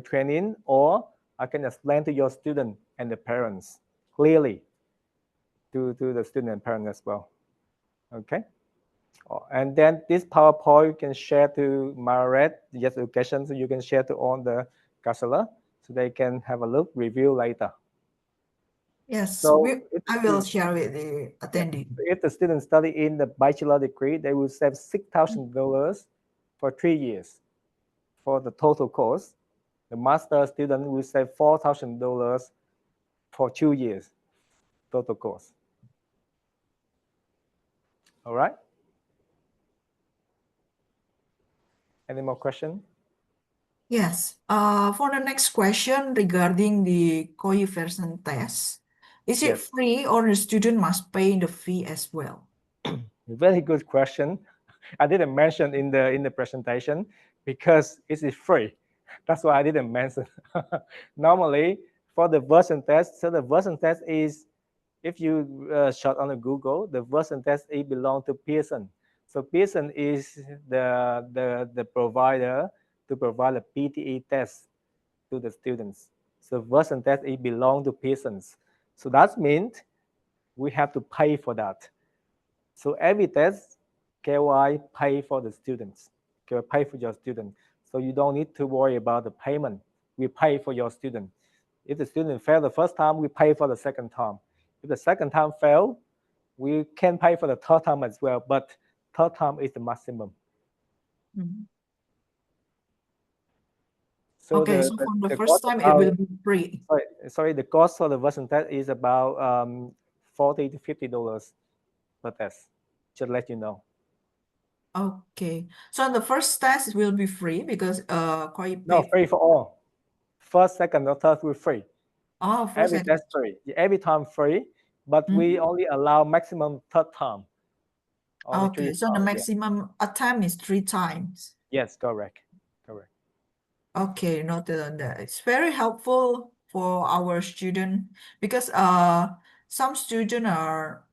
training, or I can explain to your student and the parents clearly to the student and parent as well. Okay. And then this PowerPoint you can share to Margaret, Yes Education, so you can share to all the counselor so they can have a look, review later. Yes, So I will share with the attendee. If the student study in the bachelor degree, they will save $6,000 for 3 years for the total course. The master student will save $4,000 for 2 years total course. All right. Any more question? Yes. For the next question regarding the COI version test, is it Yes. free or the student must pay the fee as well? Very good question. I didn't mention in the presentation because it is free. That's why I didn't mention. Normally, for the version test, so the version test is, if you search on the Google, the version test it belongs to Pearson. So Pearson is the provider to provide a PTE test to the students. So version test it belongs to Pearson's. So that means we have to pay for that. So every test, KOI pay for the students. KOI pay for your student. So you don't need to worry about the payment. We pay for your student. If the student fail the first time, we pay for the second time. If the second time fail, we can pay for the third time as well, but third time is the maximum. Mhm. So Okay, so for the first cost time, it about, will be free. sorry, the cost for the version test is about $40 to $50 per test. Just let you know. Okay, so the first test will be free because COI No, pay. free for all. First, second, or third will free. Oh, first Every second. test free. Every time free, but we only allow maximum third time. Only Okay, 3 so the times. Yeah. maximum attempt is 3 times. Yes, correct. Correct. Okay, noted on that. It's very helpful for our student because some students are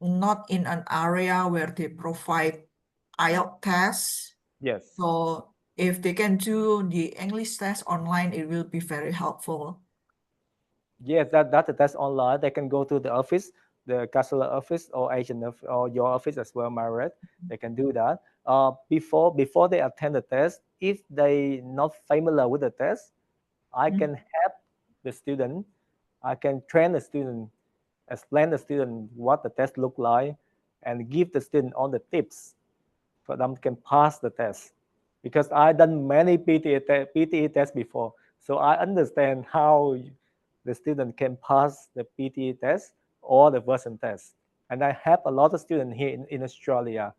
not in an area where they provide IELTS tests. Yes. So if they can do the English test online, it will be very helpful. Yes, that's a test online. They can go to the office, the consular office or agent of, or your office as well, Margaret. They can do that. Before they attend the test, if they not familiar with the test, I can help the student. I can train the student, explain the student what the test look like, and give the student all the tips for them can pass the test. Because I done many PTE tests before, so I understand how the student can pass the PTE test or the version test. And I have a lot of students here in Australia.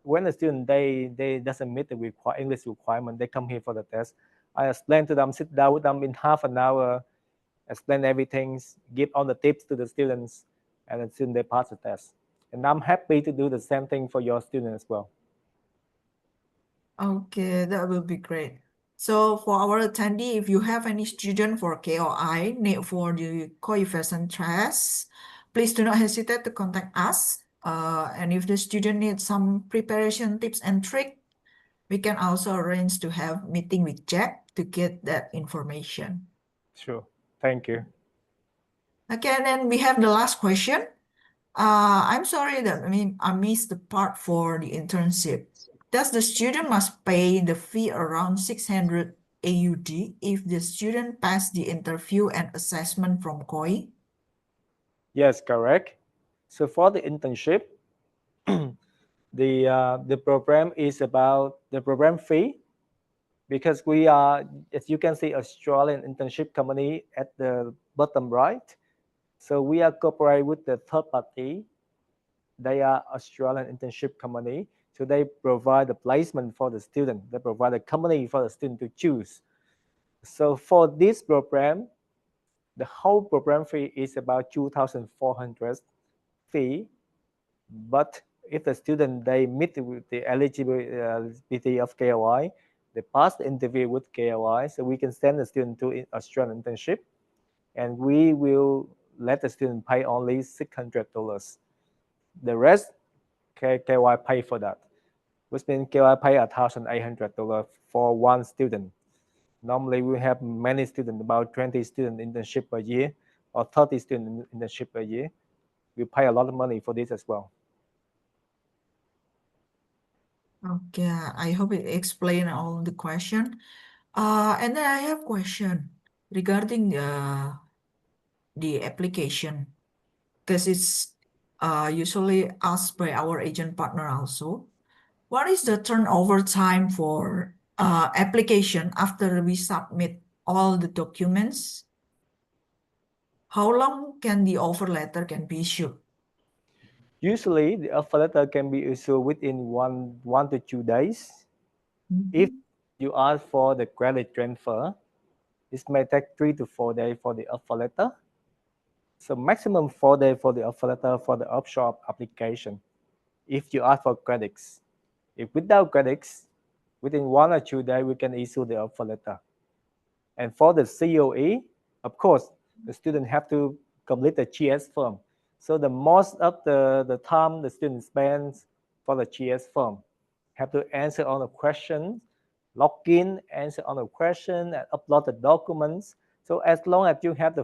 When the student they doesn't meet the English requirement, they come here for the test. I explain to them, sit down with them in half an hour, explain everything, give all the tips to the students, and then soon they pass the test. And I'm happy to do the same thing for your student as well. Okay, that will be great. So for our attendee, if you have any student for KOI need for the coefficient test, please do not hesitate to contact us. And if the student needs some preparation tips and trick, we can also arrange to have meeting with Jack to get that information. Sure. Thank you. Okay, and then we have the last question. I'm sorry that I missed the part for the internship. Does the student must pay the fee around 600 AUD if the student pass the interview and assessment from COI? Yes, correct. So for the internship, the program is about the program fee, because we are, as you can see, Australian internship company at the bottom right. So we are cooperate with the third party. They are Australian internship company. So they provide the placement for the student. They provide a company for the student to choose. So for this program, the whole program fee is about 2,400 fee. But if the student they meet with the eligibility of KOI, they pass the interview with KOI, so we can send the student to Australian internship, and we will let the student pay only $600. The rest, KOI pay for that, which means KOI pay $1,800 for one student. Normally, we have many students, about 20 student internship a year, or 30 student internship a year. We pay a lot of money for this as well. Okay, I hope it explain all the question. And then I have question regarding the application, because it's usually asked by our agent partner also. What is the turnover time for application after we submit all the documents? How long can the offer letter can be issued? Usually, the offer letter can be issued within one to 2 days. If Mhm. you ask for the credit transfer, this may take 3 to 4 days for the offer letter. So maximum 4 days for the offer letter for the offshore application. If you ask for credits, if without credits, within 1 or 2 days, we can issue the offer letter. And for the COE, of course, the student have to complete the GS form. So the most of the time the student spends for the GS form, have to answer all the questions, log in, answer all the questions, and upload the documents. So as long as you have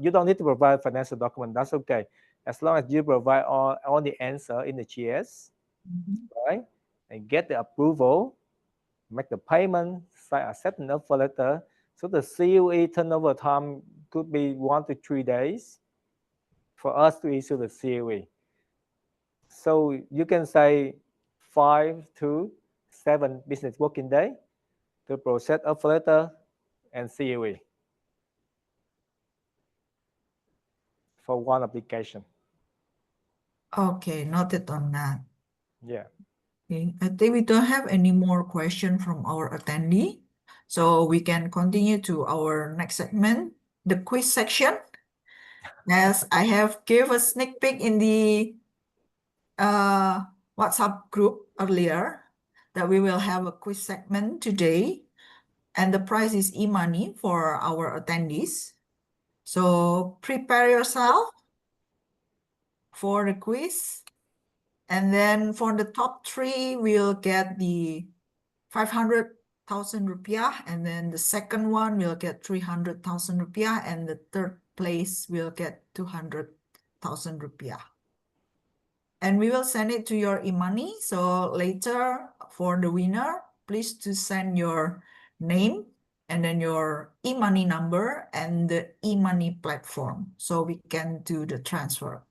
you don't need to provide financial document, that's okay. As long as you provide all the answer in the GS, Mhm. right, and get the approval, make the payment, sign acceptance offer letter. So the COE turnover time could be 1 to 3 days for us to issue the COE. So you can say 5 to 7 business working day to process offer letter and COE for one application. Okay, noted on that. Yeah. Okay, I think we don't have any more question from our attendee. So we can continue to our next segment, the quiz section. As I have gave a sneak peek in the WhatsApp group earlier, that we will have a quiz segment today, and the prize is e-money for our attendees. So prepare yourself for the quiz. And then for the top 3, we'll get the 500,000 rupiah, and then the second one will get 300,000 rupiah, and the third place will get 200,000 rupiah. And we will send it to your e-money. So later for the winner, please to send your name and then your e-money number and the e-money platform so we can do the transfer.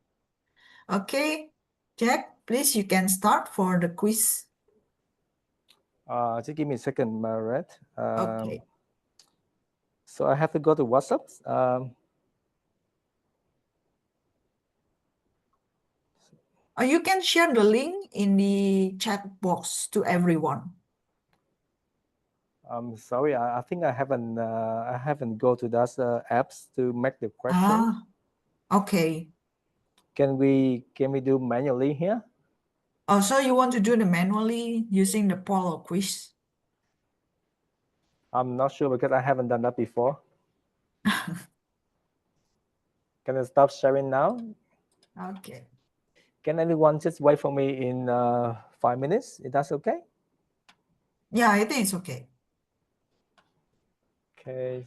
Okay, Jack, please you can start for the quiz. Just give me a second, Margaret. Okay. So I have to go to WhatsApp. You can share the link in the chat box to everyone. I'm sorry, I think I haven't go to those apps to make the question. Okay. Can we do manually here? Oh, so you want to do the manually using the poll or quiz? I'm not sure because I haven't done that before. Can I stop sharing now? Okay. Can anyone just wait for me in 5 minutes? Is that okay? Yeah, I think it's okay. Okay.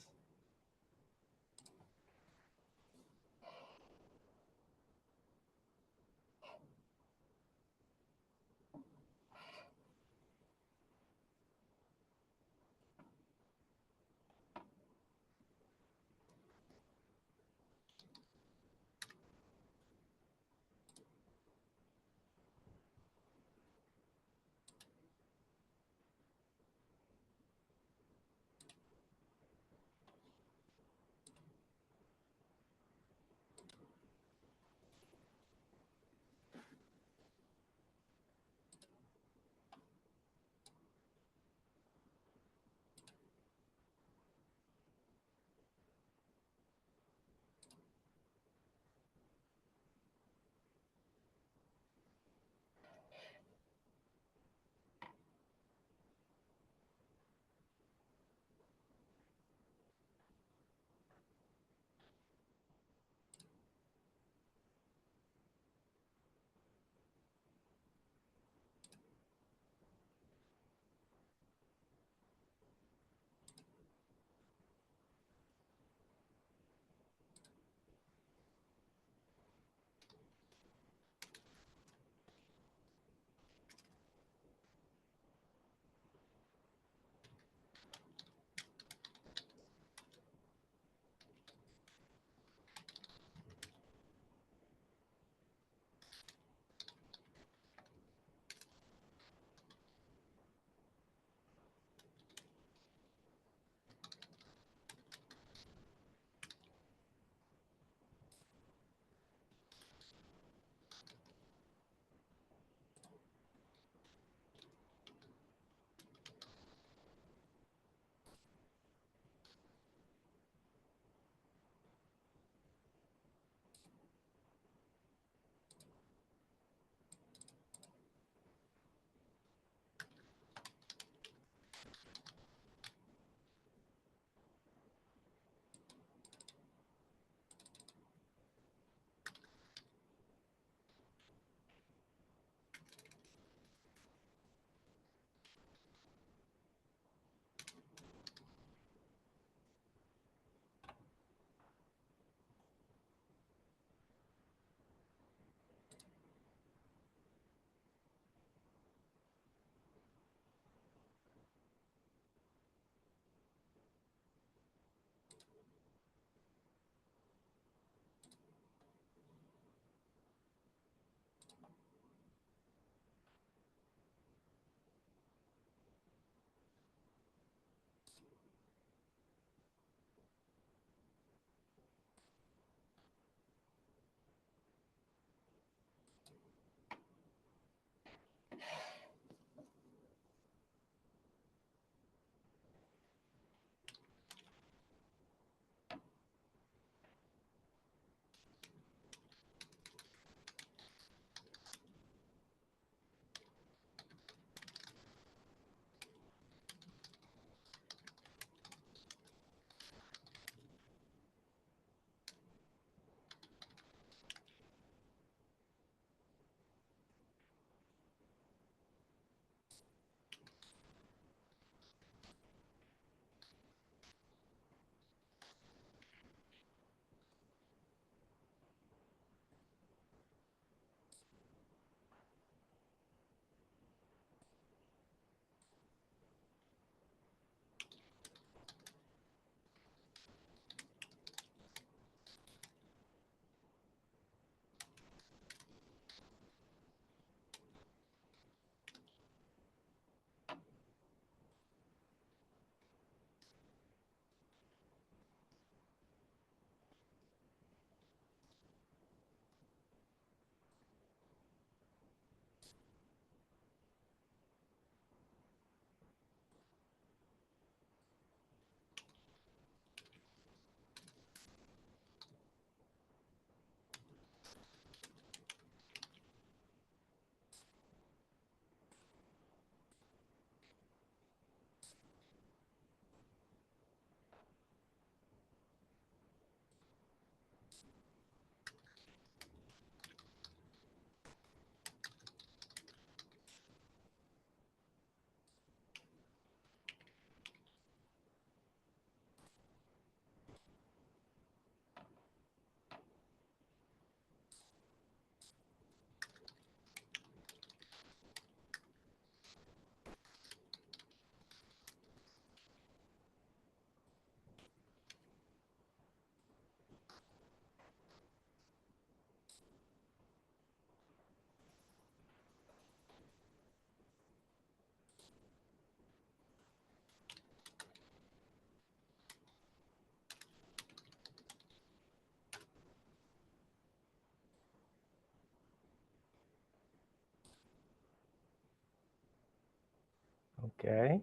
Okay.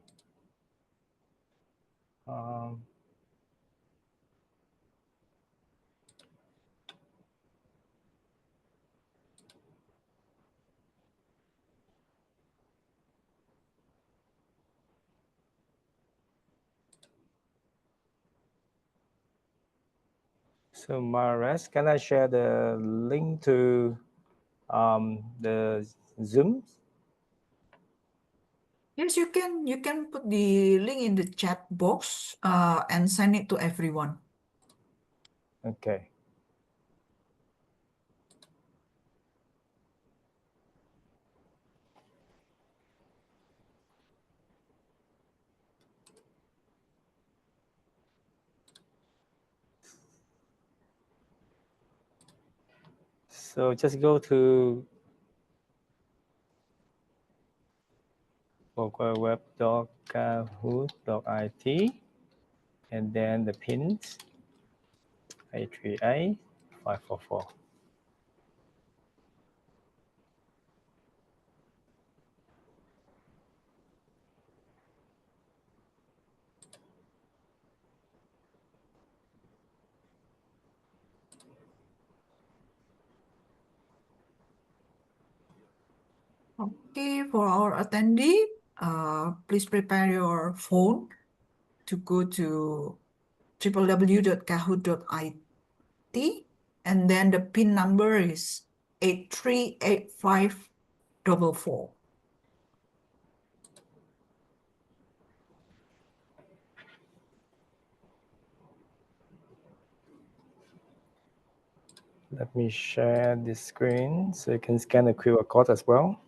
So Mares, can I share the link to the Zoom? Yes, you can. You can put the link in the chat box and send it to everyone. Okay. So just go to www.kahoot.it and then the pins A3A 544. Okay, for our attendee, please prepare your phone to go to www.kahoot.it, and then the PIN number is 838544. Let me share this screen so you can scan the QR code as well.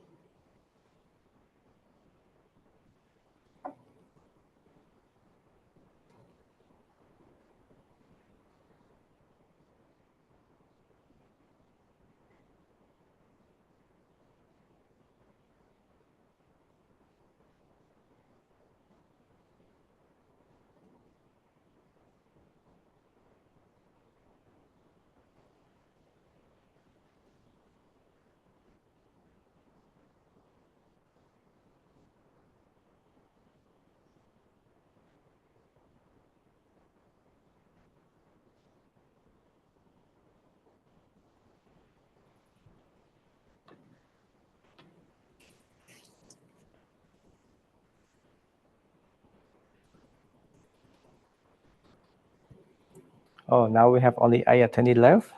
Oh, now we have only 8 attendees left.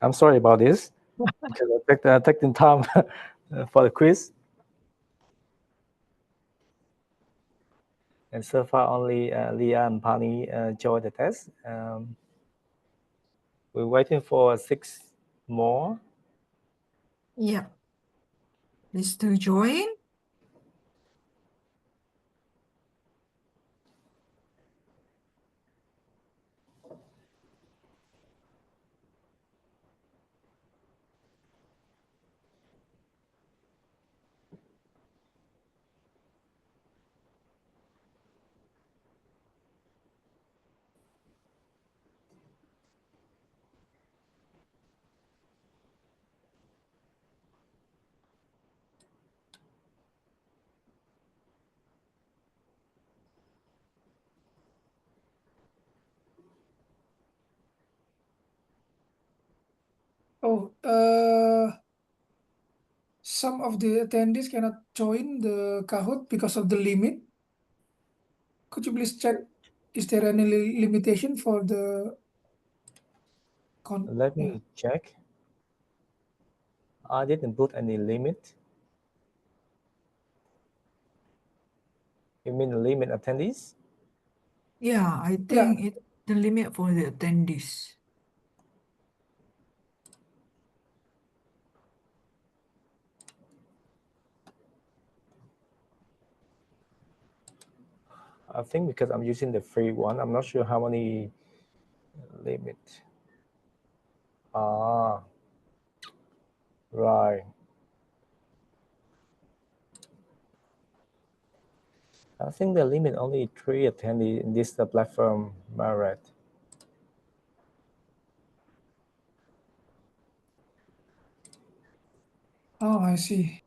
I'm sorry about this because I take the time for the quiz. And so far, only Leah and Pani joined the test. We're waiting for 6 more. Yeah. Please to join. Oh, some of the attendees cannot join the Kahoot because of the limit. Could you please check, is there any limitation for the Let me check. I didn't put any limit. You mean the limit attendees? Yeah, I think it's the limit for the attendees. I think because I'm using the free one, I'm not sure how many limit. Ah, right. I think the limit only 3 attendees in this platform, Marat. Oh, I see.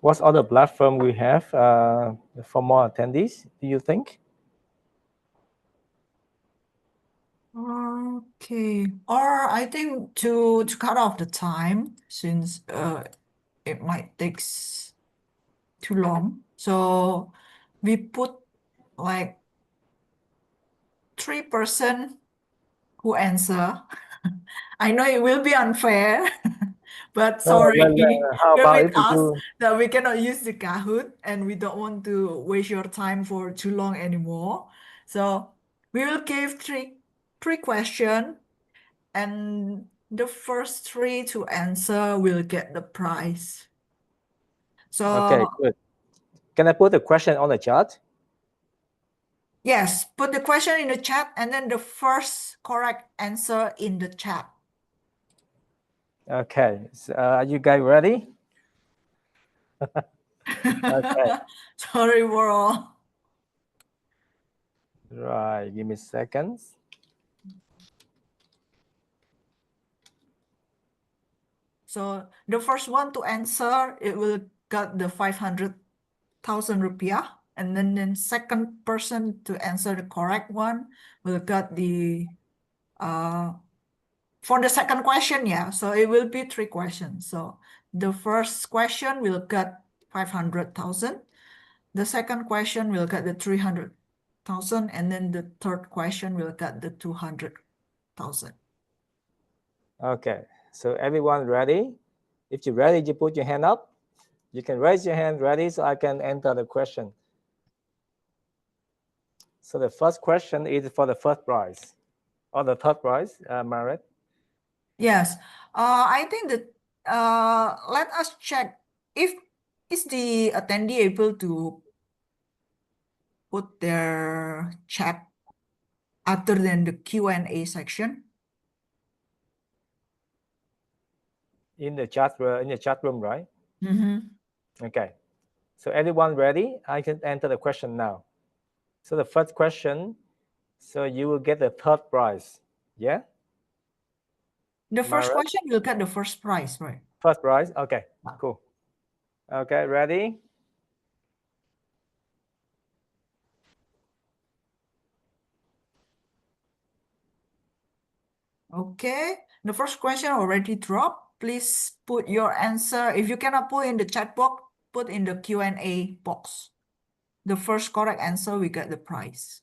What other platform we have for more attendees, do you think? Okay, or I think to cut off the time, since it might take too long, so we put like 3% who answer. I know it will be unfair, but sorry, How bear about with if we us do? that we cannot use the Kahoot and we don't want to waste your time for too long anymore. So we will give three questions, and the first three to answer will get the prize. So Okay, good. Can I put the question on the chat? yes, put the question in the chat and then the first correct answer in the chat. Okay, so, are you guys ready? Okay. Sorry for all. Right, give me seconds. So the first one to answer, it will get the 500,000 rupiah. And then second person to answer the correct one will get the, for the second question, yeah. So it will be three questions. So the first question will get 500,000. The second question will get the 300,000. And then the third question will get the 200,000. Okay, so everyone ready? If you're ready, you put your hand up. You can raise your hand ready so I can enter the question. So the first question is for the first prize or the third prize, Marit. Yes, I think that let us check if is the attendee able to put their chat other than the Q&A section. In the chat room, right? Mm-hmm. Okay. So everyone ready? I can enter the question now. So the first question, so you will get the third prize. Yeah? The first Marit? question will get the first prize, right? First prize? Okay, cool. Okay, ready? Okay, the first question already dropped. Please put your answer. If you cannot put in the chat box, put in the Q&A box. The first correct answer will get the prize.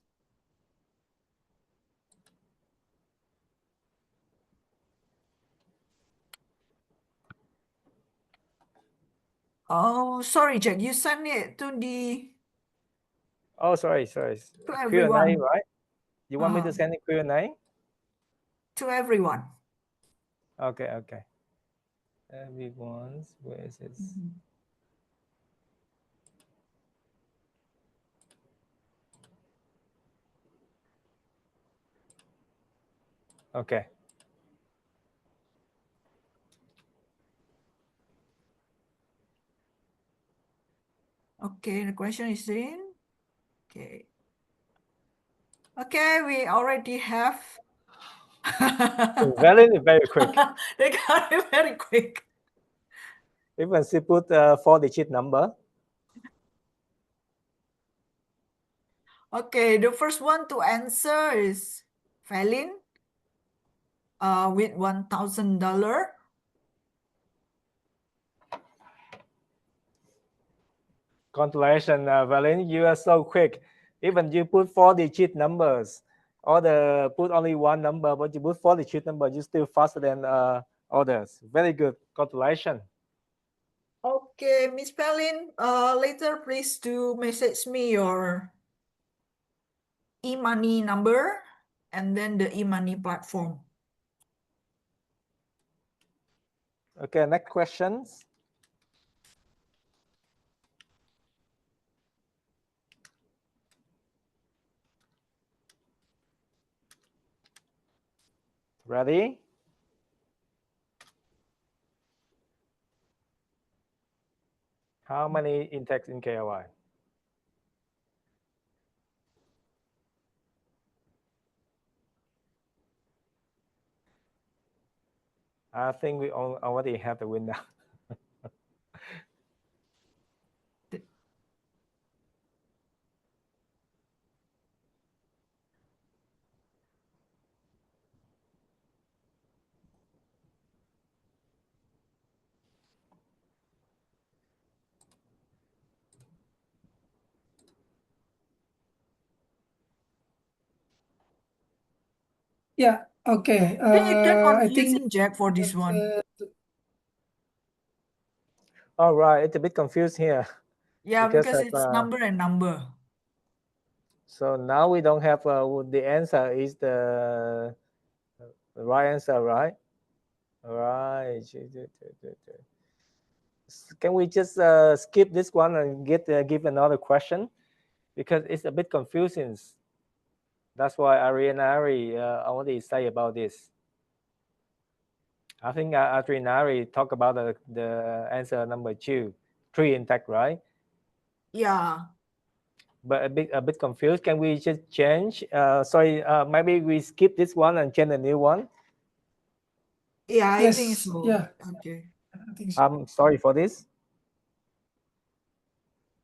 Oh, sorry, Jack. You sent it to the Oh, sorry. to Q&A, everyone. right? You want me to send a Q&A? To everyone. Okay. Everyone's, where is it? Okay. Okay, the question is in. Okay. Okay, we already have. Very quick. They got it very quick. Even she put a 4-digit number. Okay, the first one to answer is Felin with $1,000. Congratulations, Valin. You are so quick. Even you put 4-digit numbers, or put only one number, but you put 4-digit number, you still faster than others. Very good. Congratulations. Okay, Miss Felin, later please do message me your e-money number and then the e-money platform. Okay, next questions. Ready? How many intakes in KOI? I think we already have the winner. Yeah, okay. I think it get I confusing, think Jack, for this one. All right, it's a bit confused here. Yeah, because because of, it's number and number. So now we don't have the answer is the right answer, right? Right. Can we just skip this one and give another question? Because it's a bit confusing. That's why Arianari only say about this. I think Arianari talk about the answer number 2, 3 intact, right? Yeah. But a bit confused. Can we just change? Sorry, maybe we skip this one and change a new one. Yeah, I think yes, so. yeah, Okay. I think so. I'm sorry for this.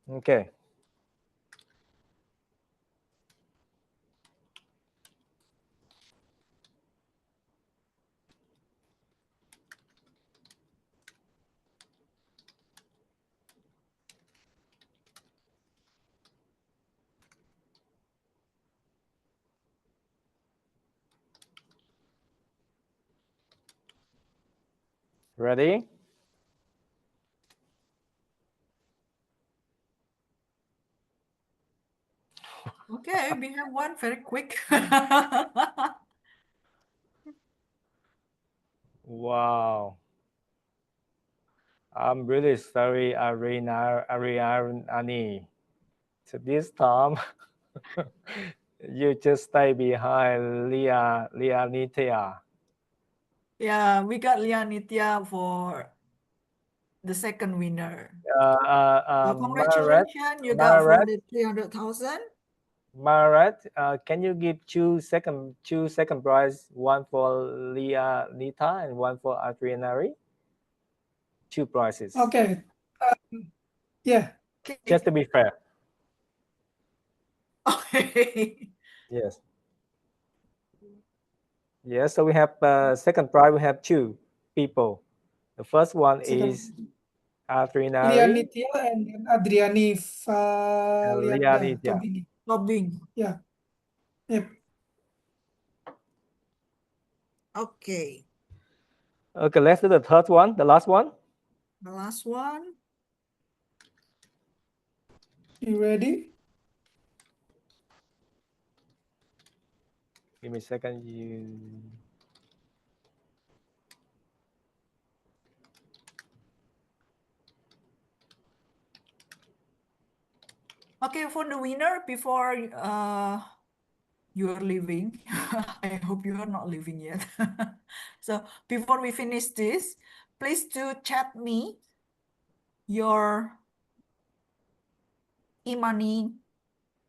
Okay. Ready? Okay, we have one very quick. Wow. I'm really sorry, Ariani. So this time, you just stay behind Leah Nitya. Yeah, we got Lianitya for the second winner. Marat, Congratulations, you got for Marat, the 300,000. Marat, can you give two second prize, one for Leah Nita and one for Adrianari? 2 prizes. Okay. Yeah. Okay. Just to be fair. Okay. Yes. Yes. So we have second prize. We have 2 people. The first one is Adrianari Lianitya and then Adriani and Leah Valianda Nitya. Tobing. Lobbying. Yeah. Yep. Okay. Okay, let's do the third one, the last one. The last one. You ready? Give me a second. Okay, for the winner, before you are leaving, I hope you are not leaving yet. So before we finish this, please do chat me your e-money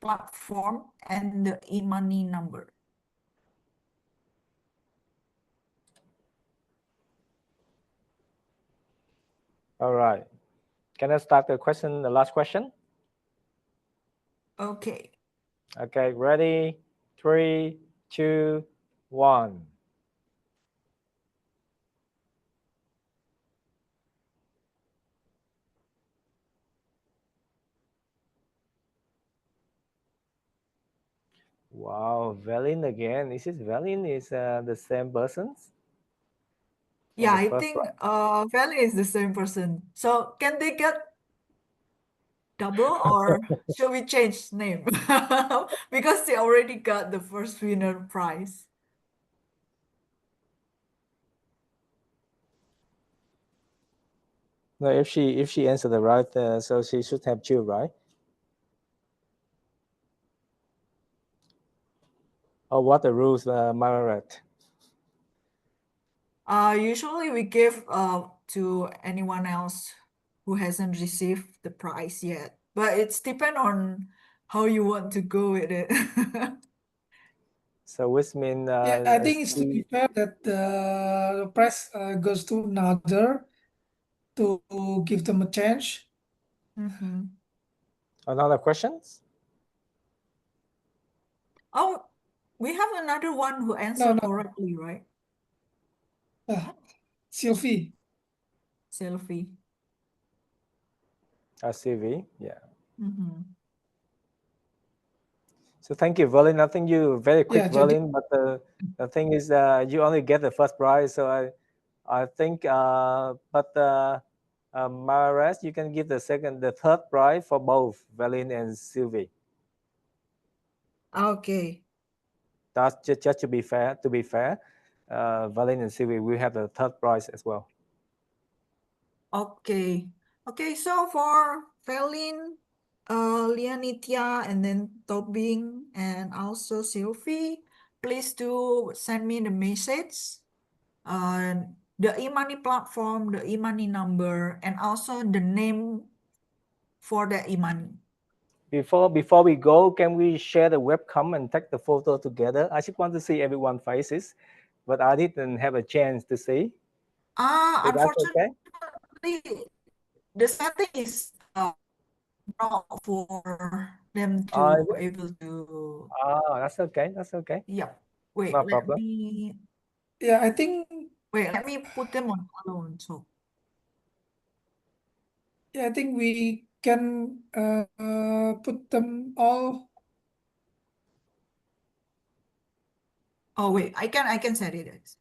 platform and the e-money number. All right. Can I start the question, the last question? Okay. Okay, ready? 3, 2, 1. Wow, Velin again. Is this Velin is the same person? Yeah, the I first think one? Valley is the same person. So can they get double or should we change name? Because they already got the first winner prize. No, if she answered the right, so she should have 2, right? Or what the rules, Marat? Usually we give to anyone else who hasn't received the prize yet, but it's depend on how you want to go with it. So which means Yeah, I think it's to be fair that the prize goes to another to give them a chance. another questions? Oh, we have another one who answered correctly, right? Sylvie. Selfie. CV, yeah. So thank you, Verlin. I think you very quick, Yeah, jadi Verlin, but the thing is you only get the first prize. So I think, Mares, you can give the third prize for both Verlin and Sylvie. Okay. That's just to be fair. Verlin and Sylvie will have the third prize as well. Okay. Okay, so for Felin, Lianitia, and then Tobing, and also Sylvie, please do send me the message, the e-money platform, the e-money number, and also the name for the e-money. Before we go, can we share the webcam and take the photo together? I just want to see everyone's faces, but I didn't have a chance to see. So that's okay? Unfortunately, the setting is not for them to able to. That's okay. That's okay. Yeah. Wait, No let problem. me. yeah, I think Let me put them on alone. So yeah, I think we can put them all. oh wait, I can set it.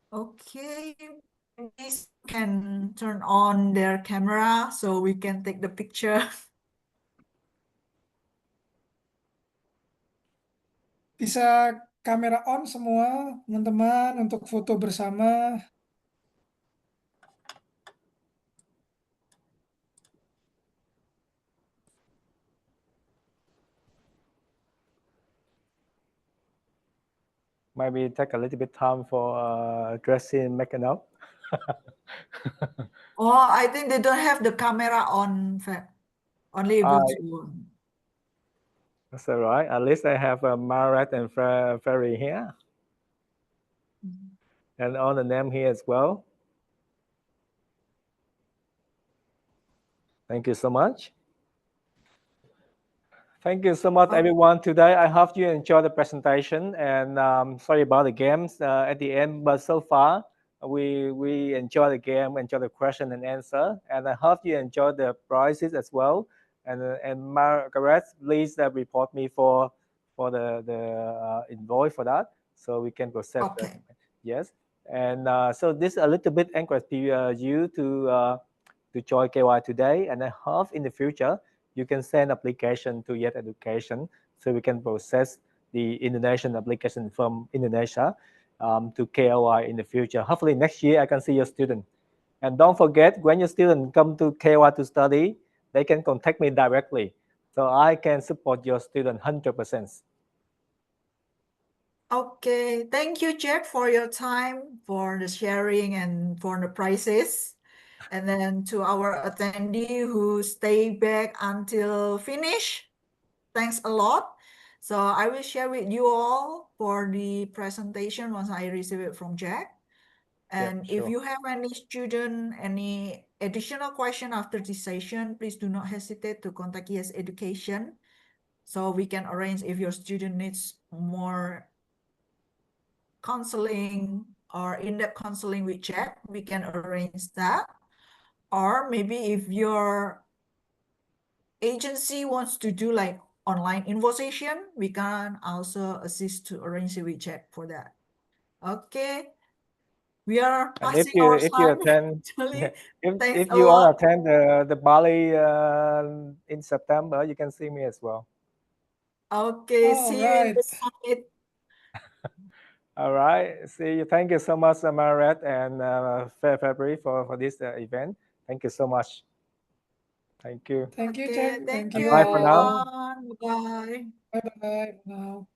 Okay, please can turn on their camera so we can take the picture. Bisa kamera on semua, teman-teman, untuk foto bersama. Maybe take a little bit time for dressing, making up. Oh, I think they don't have the camera on, only able to. That's all right. At least I have Marat and Ferry here, and all the name here as well. Thank you so much. Thank you so much, everyone, today. I hope you enjoyed the presentation, and sorry about the games at the end, but so far we enjoyed the game, enjoyed the question and answer, and I hope you enjoyed the prizes as well. And Margaret, please report me for the invoice for that, so we can process. Okay. Yes, and so this a little bit encourage you to join KY today, and I hope in the future you can send application to Yet Education so we can process the Indonesian application from Indonesia to KOI in the future. Hopefully next year I can see your student. And don't forget, when your student come to KOI to study, they can contact me directly. So I can support your student 100%. Okay, thank you, Jack, for your time, for the sharing and for the prizes. And then to our attendee who stay back until finish, thanks a lot. So I will share with you all for the presentation once I receive it from Jack. And if you have any student, any additional question after this session, please do not hesitate to contact Yes Education. So we can arrange if your student needs more counseling or in-depth counseling with Jack, we can arrange that. Or maybe if your agency wants to do like online invocation, we can also assist to arrange it with Jack for that. Okay. We are passing our If you attend, if you want to attend the Bali in September, you can see me as well. Okay, see you in the summit. All right, see you. Thank you so much, Marat and February for this event. Thank you so much. Thank you. Thank you, Jack. Thank you. you, Bye for now. everyone. Bye. Bye-bye now.